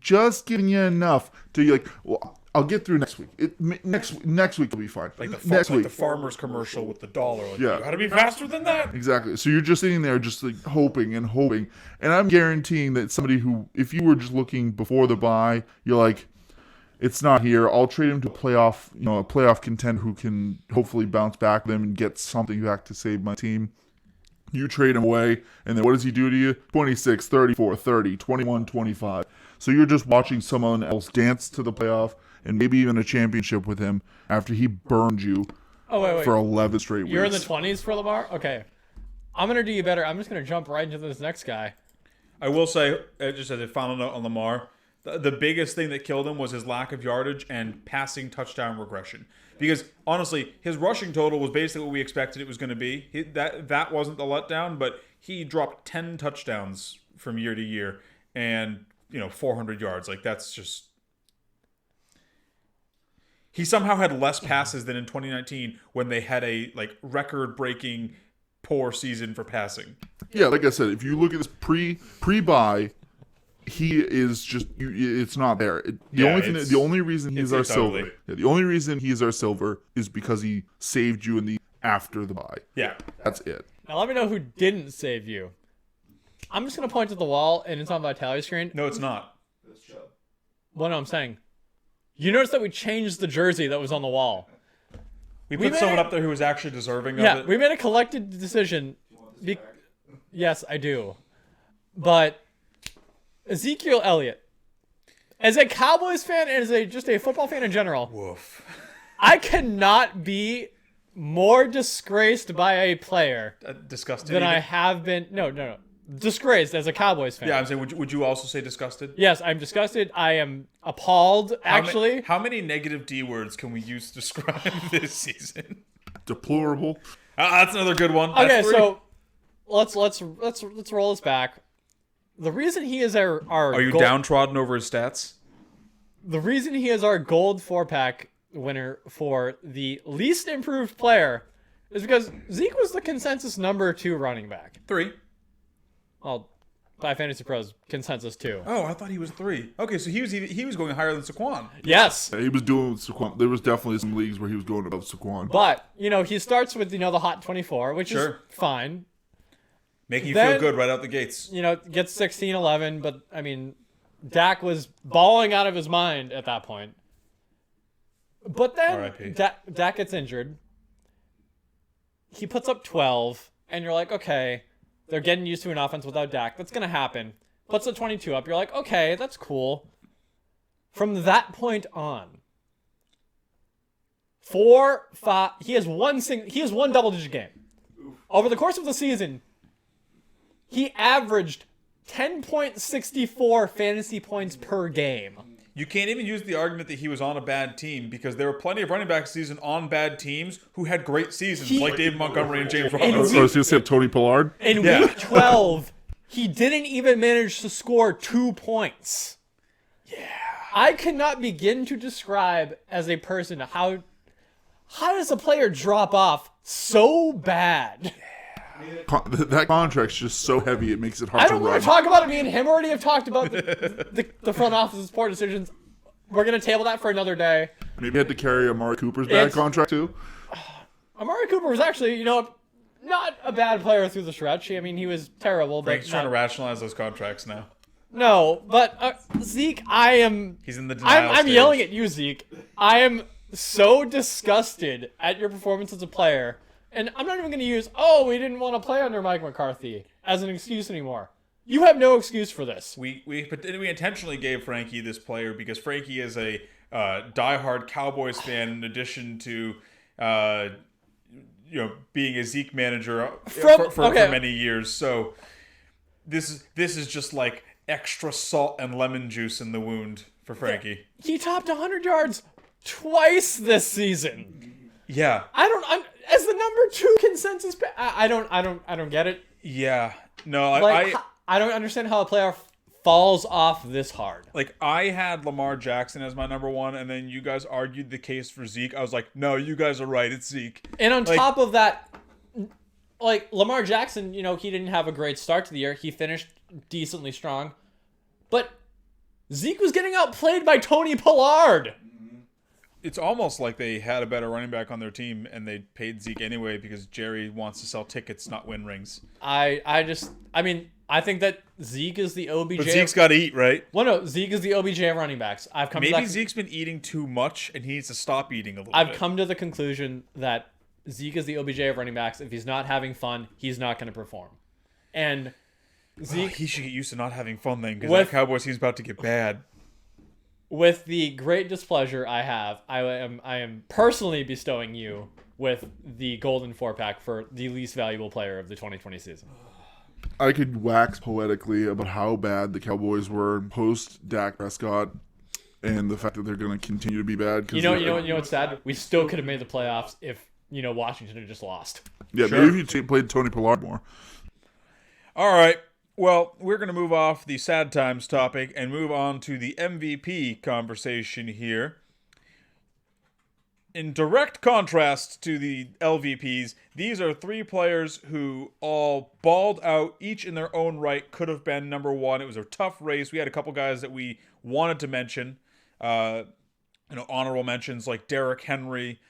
Just giving you enough to like, well, I'll get through next week. Next week will be fine. Next week, the farmer's commercial with the dollar. Like, you gotta be faster than that. Exactly. So you're just sitting there, just like hoping and hoping. And I'm guaranteeing that somebody who, if you were just looking before the bye, you're like, it's not here. I'll trade him to a playoff contender who can hopefully bounce back with them and get something back to save my team. You trade him away, and then what does he do to you? 26, 34, 30, 21, 25. So you're just watching someone else dance to the playoff and maybe even a championship with him after he burned you for 11 straight weeks. You're in the 20s for Lamar? Okay. I'm going to do you better. I'm just going to jump right into this next guy. I will say, just as a final note on Lamar, the biggest thing that killed him was his lack of yardage and passing touchdown regression. Because, honestly, his rushing total was basically what we expected it was going to be. That wasn't the letdown, but he dropped 10 touchdowns from year to year and, 400 yards. Like, that's just... He somehow had less passes than in 2019 when they had a, record-breaking poor season for passing. Yeah, like I said, if you look at this pre-bye, he is just, it's not there. The only reason he's our silver. Yeah, the only reason he's our silver is because he saved you in the after the bye. Yeah. That's it. Now let me know who didn't save you. I'm just going to point to the wall and it's on my tally screen. No, it's not. Well, no, I'm saying. You notice that we changed the jersey that was on the wall. We put someone up there who was actually deserving of it. Yeah, we made a collected decision. Yes, I do. But Ezekiel Elliott, as a Cowboys fan and as just a football fan in general, woof. I cannot be more disgraced by a player disgusted than I have been. No. Disgraced as a Cowboys fan. Yeah, I'm saying, would you also say disgusted? Yes, I'm disgusted. I am appalled, actually. How many negative D words can we use to describe this season? Deplorable. That's another good one. Okay, so let's roll this back. The reason he is our Are you downtrodden over his stats? The reason he is our gold 4-pack winner for the least improved player is because Zeke was the consensus number 2 running back. 3. Well, by Fantasy Pros, consensus 2. Oh, I thought he was 3. Okay, so he was going higher than Saquon. Yes. Yeah, he was doing with Saquon. There was definitely some leagues where he was going above Saquon. But, he starts with, the hot 24, which is fine. Making you feel good right out the gates. Gets 16-11, but, Dak was balling out of his mind at that point. But then Dak gets injured. He puts up 12, and you're like, okay, they're getting used to an offense without Dak. That's going to happen. puts the 22 up. You're like, okay, that's cool. From that point on, 4, 5, he has one double-digit game. Over the course of the season, he averaged 10.64 fantasy points per game. You can't even use the argument that he was on a bad team because there were plenty of running back season on bad teams who had great seasons, like David Montgomery and James Robinson. I was going to say Tony Pollard. In week 12, he didn't even manage to score 2 points. Yeah. I cannot begin to describe as a person how does a player drop off so bad? That contract's just so heavy it makes it hard I to don't run. want to talk about it. Me and him already have talked about the front office's poor decisions. We're going to table that for another day. Maybe had to carry Amari Cooper's bad contract too. Amari Cooper was actually, not a bad player through the stretch. I mean, he was terrible. Frank's but trying to rationalize those contracts now. No, but Zeke, He's in the denial I'm stage. yelling at you, Zeke. I am so disgusted at your performance as a player. And I'm not even going to use, we didn't want to play under Mike McCarthy as an excuse anymore. You have no excuse for this. We intentionally gave Frankie this player because Frankie is a diehard Cowboys fan in addition to being a Zeke manager for many years. So this is just like extra salt and lemon juice in the wound for Frankie. He topped 100 yards twice this season. Yeah. As the number 2 consensus, I don't get it. Yeah. No, I don't understand how a player falls off this hard. Like, I had Lamar Jackson as my number 1, and then you guys argued the case for Zeke. I was like, no, you guys are right. It's Zeke. And on top of that, Lamar Jackson, he didn't have a great start to the year. He finished decently strong. But Zeke was getting outplayed by Tony Pollard. It's almost like they had a better running back on their team, and they paid Zeke anyway because Jerry wants to sell tickets, not win rings. I think that Zeke is the OBJ. But Zeke's got to eat, right? Well, no, Zeke is the OBJ of running backs. Maybe Zeke's been eating too much, and he needs to stop eating a little bit. I've come to the conclusion that Zeke is the OBJ of running backs. If he's not having fun, he's not going to perform. And Zeke, he should get used to not having fun then, because that Cowboys team's about to get bad. With the great displeasure I have, I am personally bestowing you with the Golden 4-pack for the least valuable player of the 2020 season. I could wax poetically about how bad the Cowboys were post Dak Prescott, and the fact that they're going to continue to be bad. You know what's sad? We still could have made the playoffs if Washington had just lost. Yeah, sure. Maybe if you played Tony Pollard more. All right. Well, we're going to move off the sad times topic and move on to the MVP conversation here. In direct contrast to the LVPs, these are 3 players who all balled out, each in their own right, could have been number 1. It was a tough race. We had a couple guys that we wanted to mention, honorable mentions like Derrick Henry,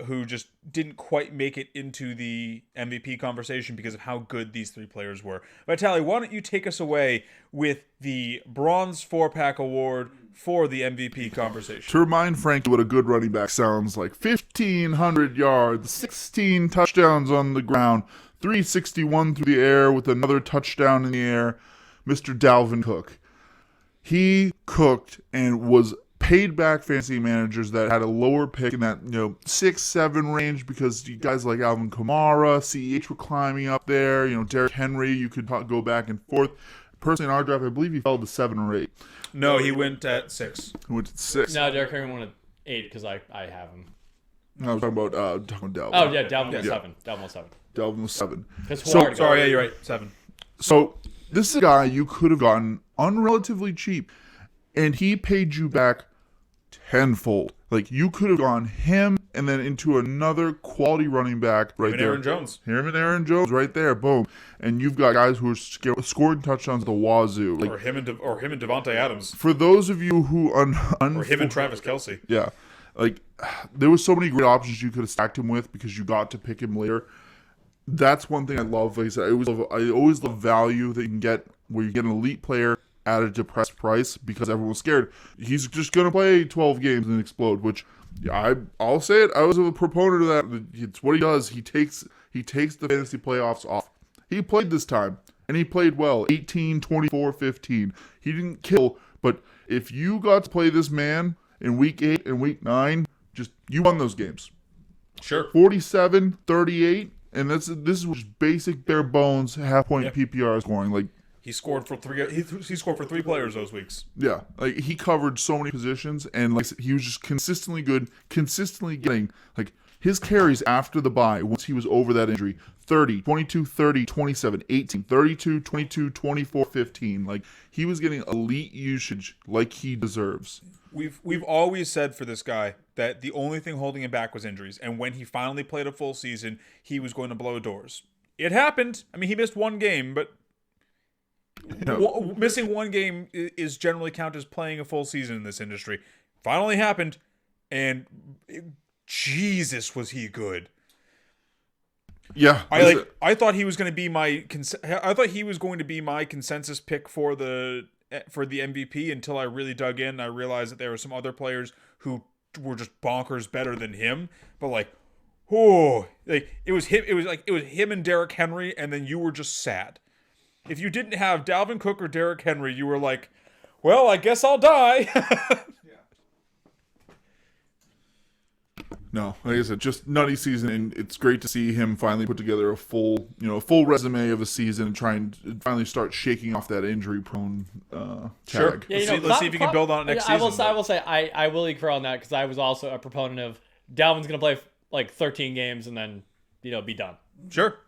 who just didn't quite make it into the MVP conversation because of how good these 3 players were. Vitaly, why don't you take us away with the Bronze 4-pack award for the MVP conversation? To remind Frankie what a good running back sounds like: 1,500 yards, 16 touchdowns on the ground, 361 through the air with another touchdown in the air, Mr. Dalvin Cook. He cooked and was paid back fantasy managers that had a lower pick in that 6-7 range, because you guys like Alvin Kamara, CEH were climbing up there. Derrick Henry, you could go back and forth. Personally, in our draft, I believe he fell to 7 or 8. No, he went at 6. He went at 6. No, Derrick Henry went at 8 because I have him. No, I was talking about Dalvin. Oh yeah, Dalvin was 7. Dalvin was 7. Dalvin was 7. Sorry, yeah, you're right. 7. So this is a guy you could have gotten unrelatively cheap, and he paid you back tenfold. Like, you could have gone him and then into another quality running back right there. Aaron Jones. Him and Aaron Jones right there. Boom. And you've got guys who are scoring touchdowns at the wazoo. Like, or him and Devonta Adams. For those of you who... or him and Travis Kelce. Yeah. Like, there was so many great options you could have stacked him with because you got to pick him later. That's one thing I love. Like I said, I always love value that you can get where you get an elite player at a depressed price because everyone's scared. He's just going to play 12 games and explode, which I'll say it. I was a proponent of that. It's what he does. He takes the fantasy playoffs off. He played this time, and he played well. 18, 24, 15. He didn't kill, but if you got to play this man in week 8 and week 9, you won those games. Sure. 47, 38, and this is just basic bare bones half-point PPR scoring. Like, he scored for 3. He scored for 3 players those weeks. Yeah, like he covered so many positions, and like he was just consistently good, consistently getting like his carries after the bye once he was over that injury. 30, 22, 30, 27, 18, 32, 22, 24, 15. Like he was getting elite usage like he deserves. We've always said for this guy that the only thing holding him back was injuries, and when he finally played a full season, he was going to blow doors. It happened. I mean, he missed 1 game, but missing 1 game is generally counted as playing a full season in this industry. Finally happened, and Jesus, was he good. Yeah, I thought he was going to be my consensus pick for the MVP until I really dug in. And I realized that there were some other players who were just bonkers better than him. But like, it was him and Derrick Henry, and then you were just sad. If you didn't have Dalvin Cook or Derrick Henry, you were like, well, I guess I'll die. No, like I said, just nutty season, and it's great to see him finally put together a full resume of a season and try and finally start shaking off that injury-prone tag. Sure. Yeah, let's see if you can build on it next season. I will say I will concur on that because I was also a proponent of Dalvin's going to play like 13 games and then be done. Sure.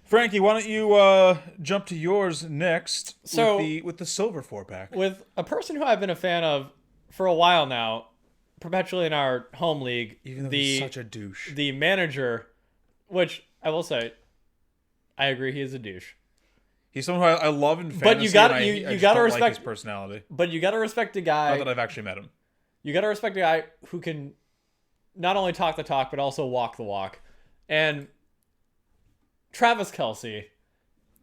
Frankie, why don't you jump to yours next? So with the silver 4-pack, with a person who I've been a fan of for a while now. Perpetually in our home league, even though he's such a douche. The manager, which I will say, I agree he is a douche. He's someone who I love in fantasy. But you gotta respect like his personality. But you gotta respect a guy. Not that I've actually met him. You gotta respect a guy who can not only talk the talk but also walk the walk. And Travis Kelce,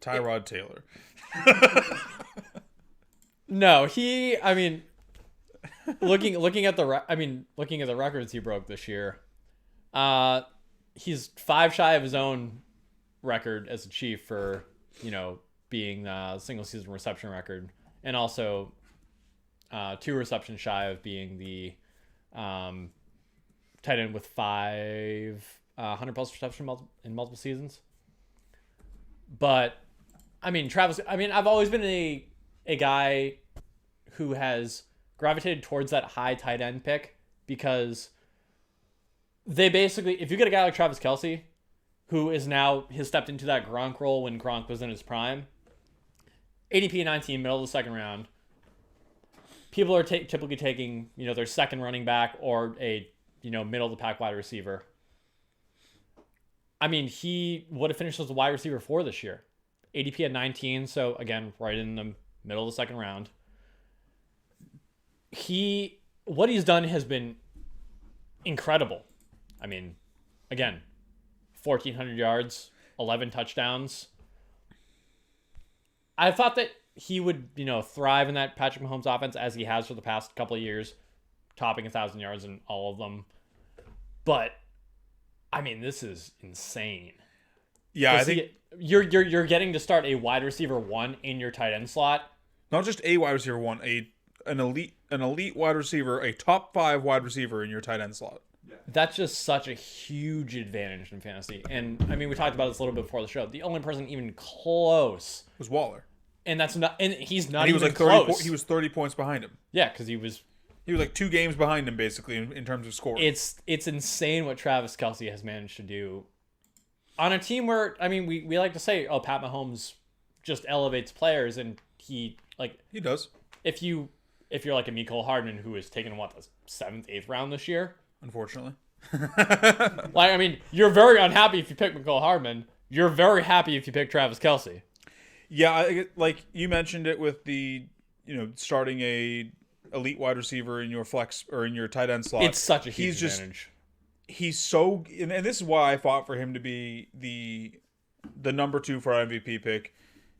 Tyrod Taylor. No, I mean. Looking at the records he broke this year, he's 5 shy of his own record as a Chief for being single season reception record, and also 2 receptions shy of being the tight end with 500 plus reception in multiple seasons. But I mean, Travis. I mean, I've always been a guy who has gravitated towards that high tight end pick because they basically, if you get a guy like Travis Kelce, who has stepped into that Gronk role when Gronk was in his prime, ADP 19, middle of the 2nd round, people are typically taking their second running back or a middle of the pack wide receiver. I mean, he would have finished as a wide receiver 4 this year. ADP at 19, so again, right in the middle of the 2nd round. What he's done has been incredible. I mean, again, 1,400 yards, 11 touchdowns. I thought that he would, thrive in that Patrick Mahomes offense as he has for the past couple of years, topping 1,000 yards in all of them. But I mean, this is insane. Yeah, I think you're getting to start a wide receiver 1 in your tight end slot. Not just a wide receiver 1, an elite wide receiver, a top 5 wide receiver in your tight end slot. That's just such a huge advantage in fantasy. And I mean, we talked about this a little bit before the show. The only person even close was Waller, and that's not. And he's not. And he was even like 30. close. He was 30 points behind him. Yeah, because he was like 2 games behind him, basically, in terms of scoring. It's insane what Travis Kelce has managed to do on a team where, I mean, we like to say, oh, Pat Mahomes just elevates players, and he does. If you're like a Mecole Hardman, who is taken the 7th, 8th round this year, unfortunately. I mean, you're very unhappy if you pick Mecole Hardman. You're very happy if you pick Travis Kelce. Yeah, like you mentioned it with the starting a elite wide receiver in your flex or in your tight end slot. It's such a huge advantage. He's so, and this is why I fought for him to be the number 2 for our MVP pick.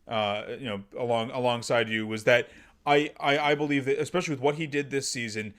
Alongside you, was that I believe that, especially with what he did this season,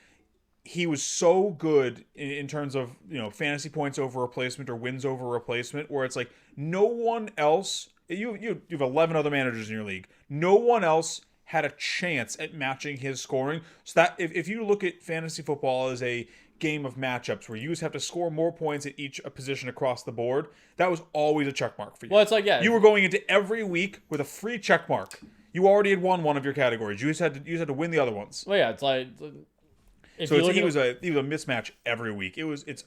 he was so good in terms of fantasy points over replacement or wins over replacement, where it's like no one else you have 11 other managers in your league. No one else had a chance at matching his scoring. So that if you look at fantasy football as a game of matchups where you just have to score more points at each position across the board, that was always a check mark for you. Well, it's like, yeah, you were going into every week with a free check mark. You already had won one of your categories. You just had to win the other ones. Well, yeah, it's like He was a mismatch every week. It's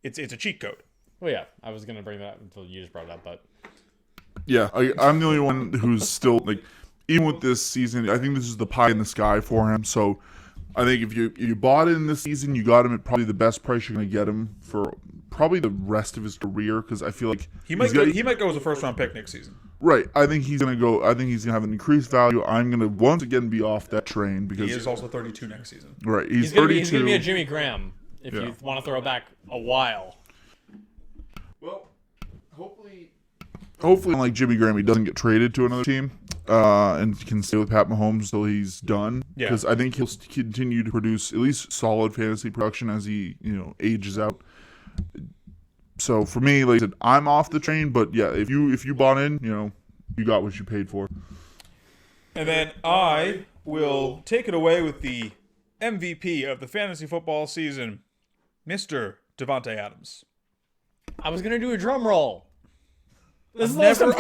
a cheat code. Well, yeah, I was gonna bring that up until you just brought it up, but Yeah, I'm the only one who's still like, even with this season, I think this is the pie in the sky for him. So I think if you bought in this season, you got him at probably the best price you're going to get him for probably the rest of his career, because I feel like he might go as a first round pick next season. Right. I think he's going to have an increased value. I'm going to once again be off that train because he is also 32 next season. Right. He's 32. He's going to be a Jimmy Graham if you want to throw back a while. Well, hopefully, like Jimmy Graham, he doesn't get traded to another team and can stay with Pat Mahomes until he's done. Yeah. Because I think he'll continue to produce at least solid fantasy production as he ages out. So for me, like I said, I'm off the train. But yeah, if you bought in, you got what you paid for. And then I will take it away with the MVP of the fantasy football season, Mr. Devonta Adams. I was gonna do a drum roll. I'm never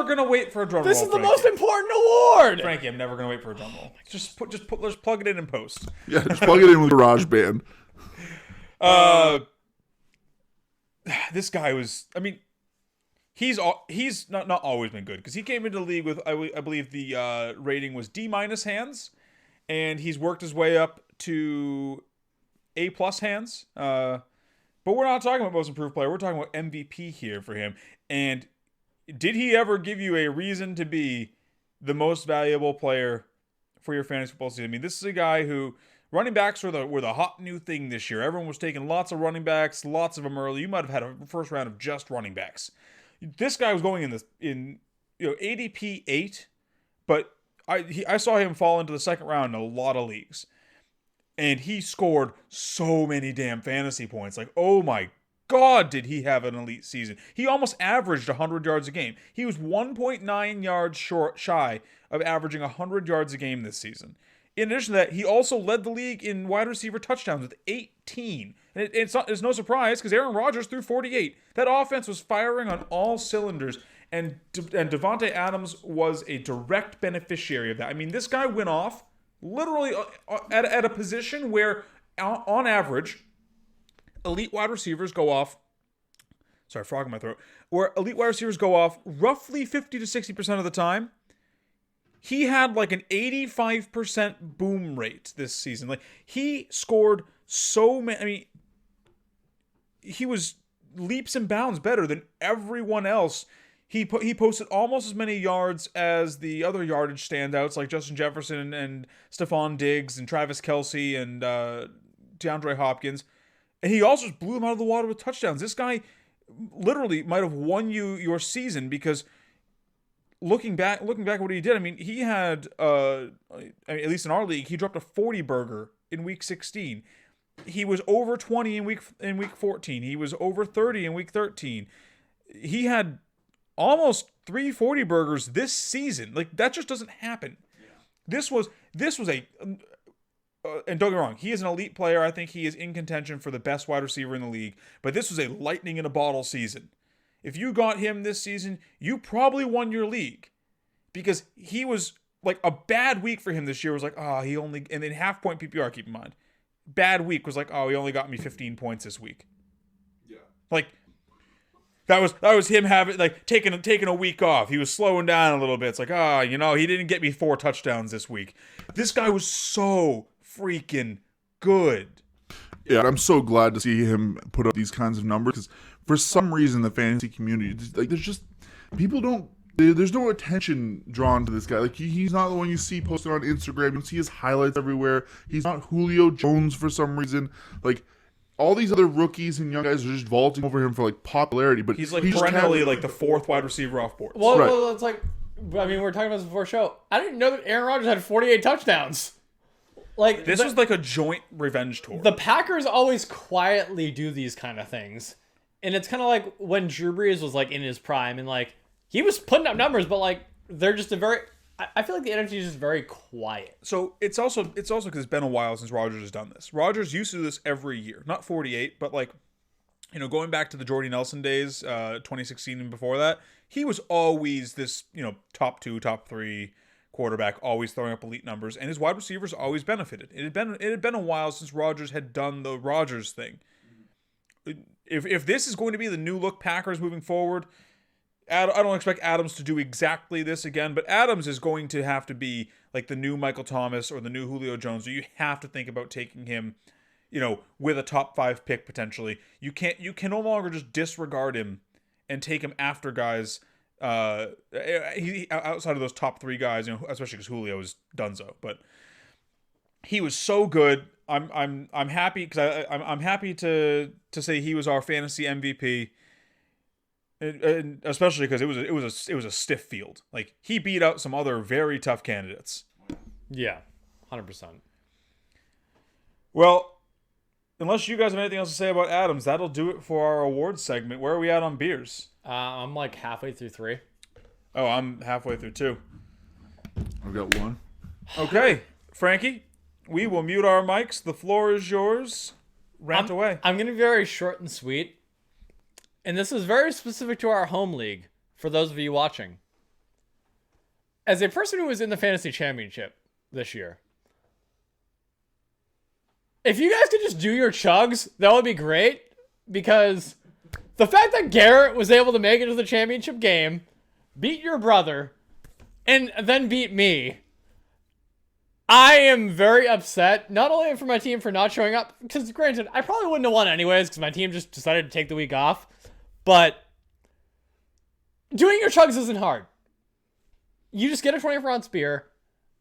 going to wait for a drum roll. This is the most important award. Frankie, I'm never going to wait for a drum roll. Just plug it in post. Yeah, just plug it in with GarageBand. This guy was, I mean, he's not always been good, because he came into the league with, I believe the rating was D- hands, and he's worked his way up to A+ hands. But we're not talking about most improved player. We're talking about MVP here for him. And did he ever give you a reason to be the most valuable player for your fantasy football season? I mean, this is a guy who, running backs were the hot new thing this year. Everyone was taking lots of running backs, lots of them early. You might have had a first round of just running backs. This guy was going in ADP 8, but I saw him fall into the second round in a lot of leagues. And he scored so many damn fantasy points. Like, oh my God, did he have an elite season. He almost averaged 100 yards a game. He was 1.9 yards shy of averaging 100 yards a game this season. In addition to that, he also led the league in wide receiver touchdowns with 18. And it's no surprise, because Aaron Rodgers threw 48. That offense was firing on all cylinders. And Devonta Adams was a direct beneficiary of that. I mean, this guy went off literally at a position where, on average, elite wide receivers go off. Sorry, frog in my throat. Where elite wide receivers go off roughly 50 to 60% of the time. He had like an 85% boom rate this season. Like, he scored so many. I mean, he was leaps and bounds better than everyone else. He posted almost as many yards as the other yardage standouts like Justin Jefferson and Stephon Diggs and Travis Kelce and DeAndre Hopkins. And he also just blew them out of the water with touchdowns. This guy literally might have won you your season, because looking back at what he did, I mean, he had, at least in our league, he dropped a 40 burger in week 16. He was over 20 in week 14. He was over 30 in week 13. He had almost 340 burgers this season. Like, that just doesn't happen. Yeah. This was a, and don't get me wrong, he is an elite player. I think he is in contention for the best wide receiver in the league. But this was a lightning in a bottle season. If you got him this season, you probably won your league, because he was like, a bad week for him this year was like, he only, and then half point PPR, keep in mind, bad week was like, he only got me 15 points this week. Yeah. Like, that was him having, like, taking a week off. He was slowing down a little bit. It's like, he didn't get me 4 touchdowns this week. This guy was so freaking good. Yeah, I'm so glad to see him put up these kinds of numbers, because for some reason the fantasy community, like, there's just people don't. There's no attention drawn to this guy. Like, he's not the one you see posted on Instagram. You see his highlights everywhere. He's not Julio Jones for some reason. Like, all these other rookies and young guys are just vaulting over him for, like, popularity. But he's perennially like the 4th wide receiver off board. Well, right. Well, it's like, I mean, we were talking about this before the show. I didn't know that Aaron Rodgers had 48 touchdowns. Like, this was like a joint revenge tour. The Packers always quietly do these kind of things. And it's kind of like when Drew Brees was, like, in his prime, and, like, he was putting up numbers, but like they're just I feel like the energy is just very quiet. So it's also because it's been a while since Rodgers has done this. Rodgers used to do this every year, not 48, but like, going back to the Jordy Nelson days, 2016 and before that, he was always this, top 2, top 3 quarterback, always throwing up elite numbers, and his wide receivers always benefited. It had been a while since Rodgers had done the Rodgers thing. If this is going to be the new look Packers moving forward, I don't expect Adams to do exactly this again, but Adams is going to have to be like the new Michael Thomas or the new Julio Jones, where you have to think about taking him, with a top 5 pick potentially. You can no longer just disregard him and take him after guys outside of those top 3 guys, especially because Julio is donezo. But he was so good. I'm happy because I'm happy to say he was our fantasy MVP. And especially because it was a stiff field. Like, he beat out some other very tough candidates. Yeah, 100%. Well, unless you guys have anything else to say about Adams, that'll do it for our awards segment. Where are we at on beers? I'm like halfway through 3. Oh, I'm halfway through 2. I've got 1. Okay, Frankie, we will mute our mics. The floor is yours. Rant away. I'm going to be very short and sweet. And this is very specific to our home league, for those of you watching. As a person who was in the fantasy championship this year, if you guys could just do your chugs, that would be great. Because the fact that Garrett was able to make it to the championship game, beat your brother, and then beat me, I am very upset, not only for my team for not showing up, because granted, I probably wouldn't have won anyways, because my team just decided to take the week off. But doing your chugs isn't hard. You just get a 24-ounce beer.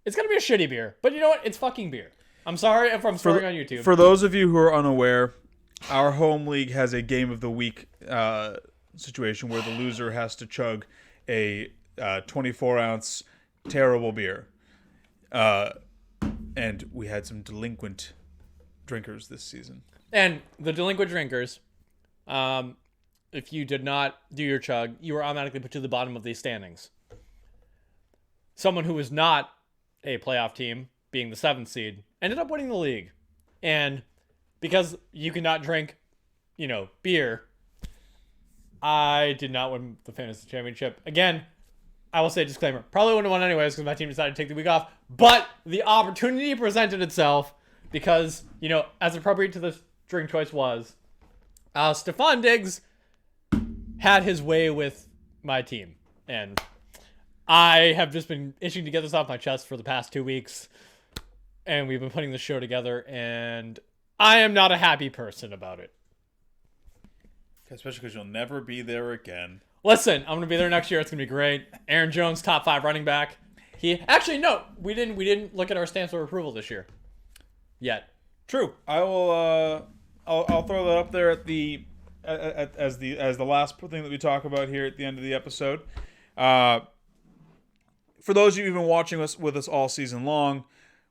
It's going to be a shitty beer. But you know what? It's fucking beer. I'm sorry if I'm swearing on YouTube. For those of you who are unaware, our home league has a game of the week situation where the loser has to chug a 24-ounce terrible beer. And we had some delinquent drinkers this season. And the delinquent drinkers, if you did not do your chug, you were automatically put to the bottom of these standings. Someone who was not a playoff team, being the 7th seed, ended up winning the league. And because you cannot drink, beer, I did not win the fantasy championship. Again, I will say disclaimer, probably wouldn't have won anyways because my team decided to take the week off. But the opportunity presented itself because, as appropriate to the drink choice was, Stephon Diggs had his way with my team. And I have just been itching to get this off my chest for the past 2 weeks. And we've been putting the show together. And I am not a happy person about it. Especially because you'll never be there again. Listen, I'm going to be there next year. It's going to be great. Aaron Jones, top 5 running back. Actually, no. We didn't look at our stamps of approval this year. Yet. True. I will. I'll throw that up there as the last thing that we talk about here at the end of the episode. For those of you who've been watching us with us all season long,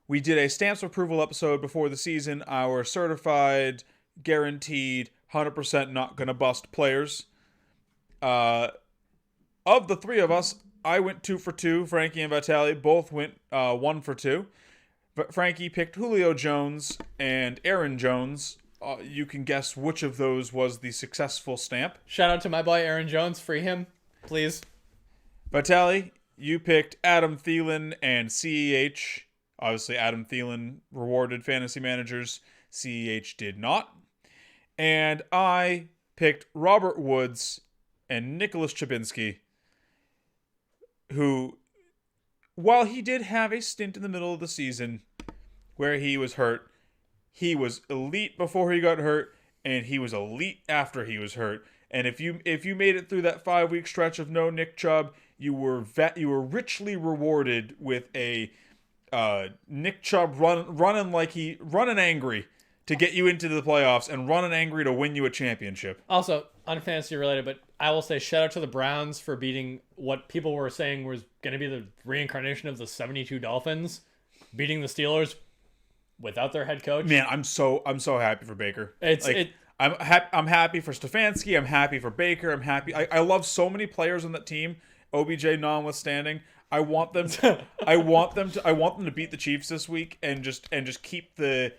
we did a stamps of approval episode before the season. Our certified, guaranteed, 100% not gonna bust players. Of the 3 of us, I went 2 for 2. Frankie and Vitali both went 1 for 2. But Frankie picked Julio Jones and Aaron Jones. You can guess which of those was the successful stamp. Shout out to my boy Aaron Jones. Free him, please. Vitali, you picked Adam Thielen and CEH. Obviously, Adam Thielen rewarded fantasy managers. CEH did not. And I picked Robert Woods and Nicholas Chubinski, who, while he did have a stint in the middle of the season where he was hurt, he was elite before he got hurt, and he was elite after he was hurt. And if you made it through that 5-week stretch of no Nick Chubb, you were richly rewarded with a Nick Chubb running angry to get you into the playoffs and running angry to win you a championship. Also, unfantasy related, but I will say shout out to the Browns for beating what people were saying was going to be the reincarnation of the 72 Dolphins, beating the Steelers without their head coach. Man, I'm so happy for Baker. I'm happy for Stefanski. I'm happy for Baker. I'm happy. I love so many players on that team, OBJ notwithstanding. I want them to beat the Chiefs this week and just keep the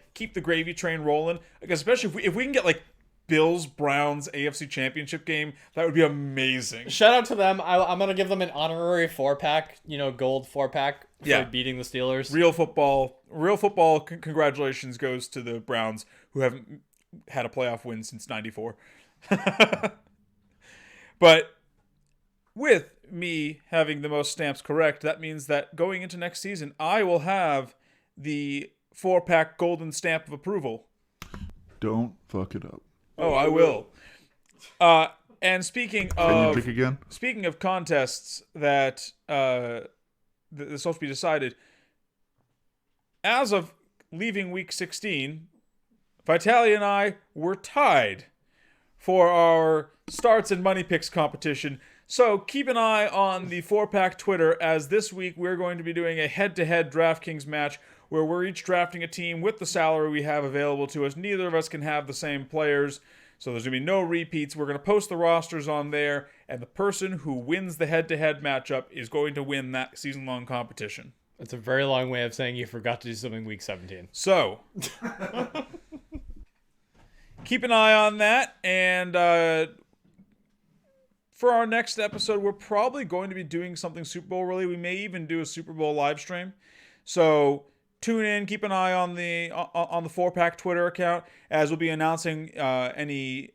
gravy train rolling. Like, especially if we can get like Bills Browns AFC Championship game, that would be amazing. Shout out to them. I'm gonna give them an honorary 4-pack, gold 4-pack for beating the Steelers. Real football. Congratulations goes to the Browns, who haven't had a playoff win since '94. But with me having the most stamps correct, that means that going into next season, I will have the 4-pack golden stamp of approval. Don't fuck it up. Oh, I will. And speaking Can you pick again? Speaking of contests that that's supposed to be decided, as of leaving week 16, Vitaly and I were tied for our starts and money picks competition. So keep an eye on the 4-pack Twitter, as this week we're going to be doing a head-to-head DraftKings match where we're each drafting a team with the salary we have available to us. Neither of us can have the same players, so there's going to be no repeats. We're going to post the rosters on there, and the person who wins the head-to-head matchup is going to win that season-long competition. That's a very long way of saying you forgot to do something week 17. So, keep an eye on that, and for our next episode, we're probably going to be doing something Super Bowl related. We may even do a Super Bowl live stream. So tune in, keep an eye on the 4-pack Twitter account, as we'll be announcing any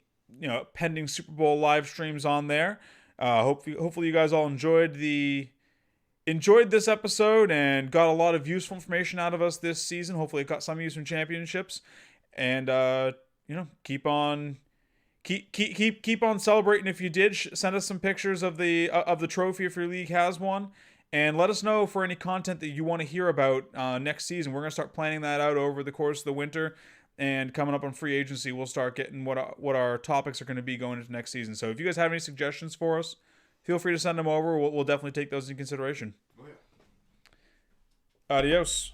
pending Super Bowl live streams on there. Hopefully you guys all enjoyed this episode and got a lot of useful information out of us this season. Hopefully it got some of you some championships, and keep on celebrating. If you did, send us some pictures of the trophy if your league has one, and let us know for any content that you want to hear about next season. We're going to start planning that out over the course of the winter, and coming up on free agency, we'll start getting what our topics are going to be going into next season. So if you guys have any suggestions for us, feel free to send them over. We'll definitely take those into consideration. Oh, yeah. Adios.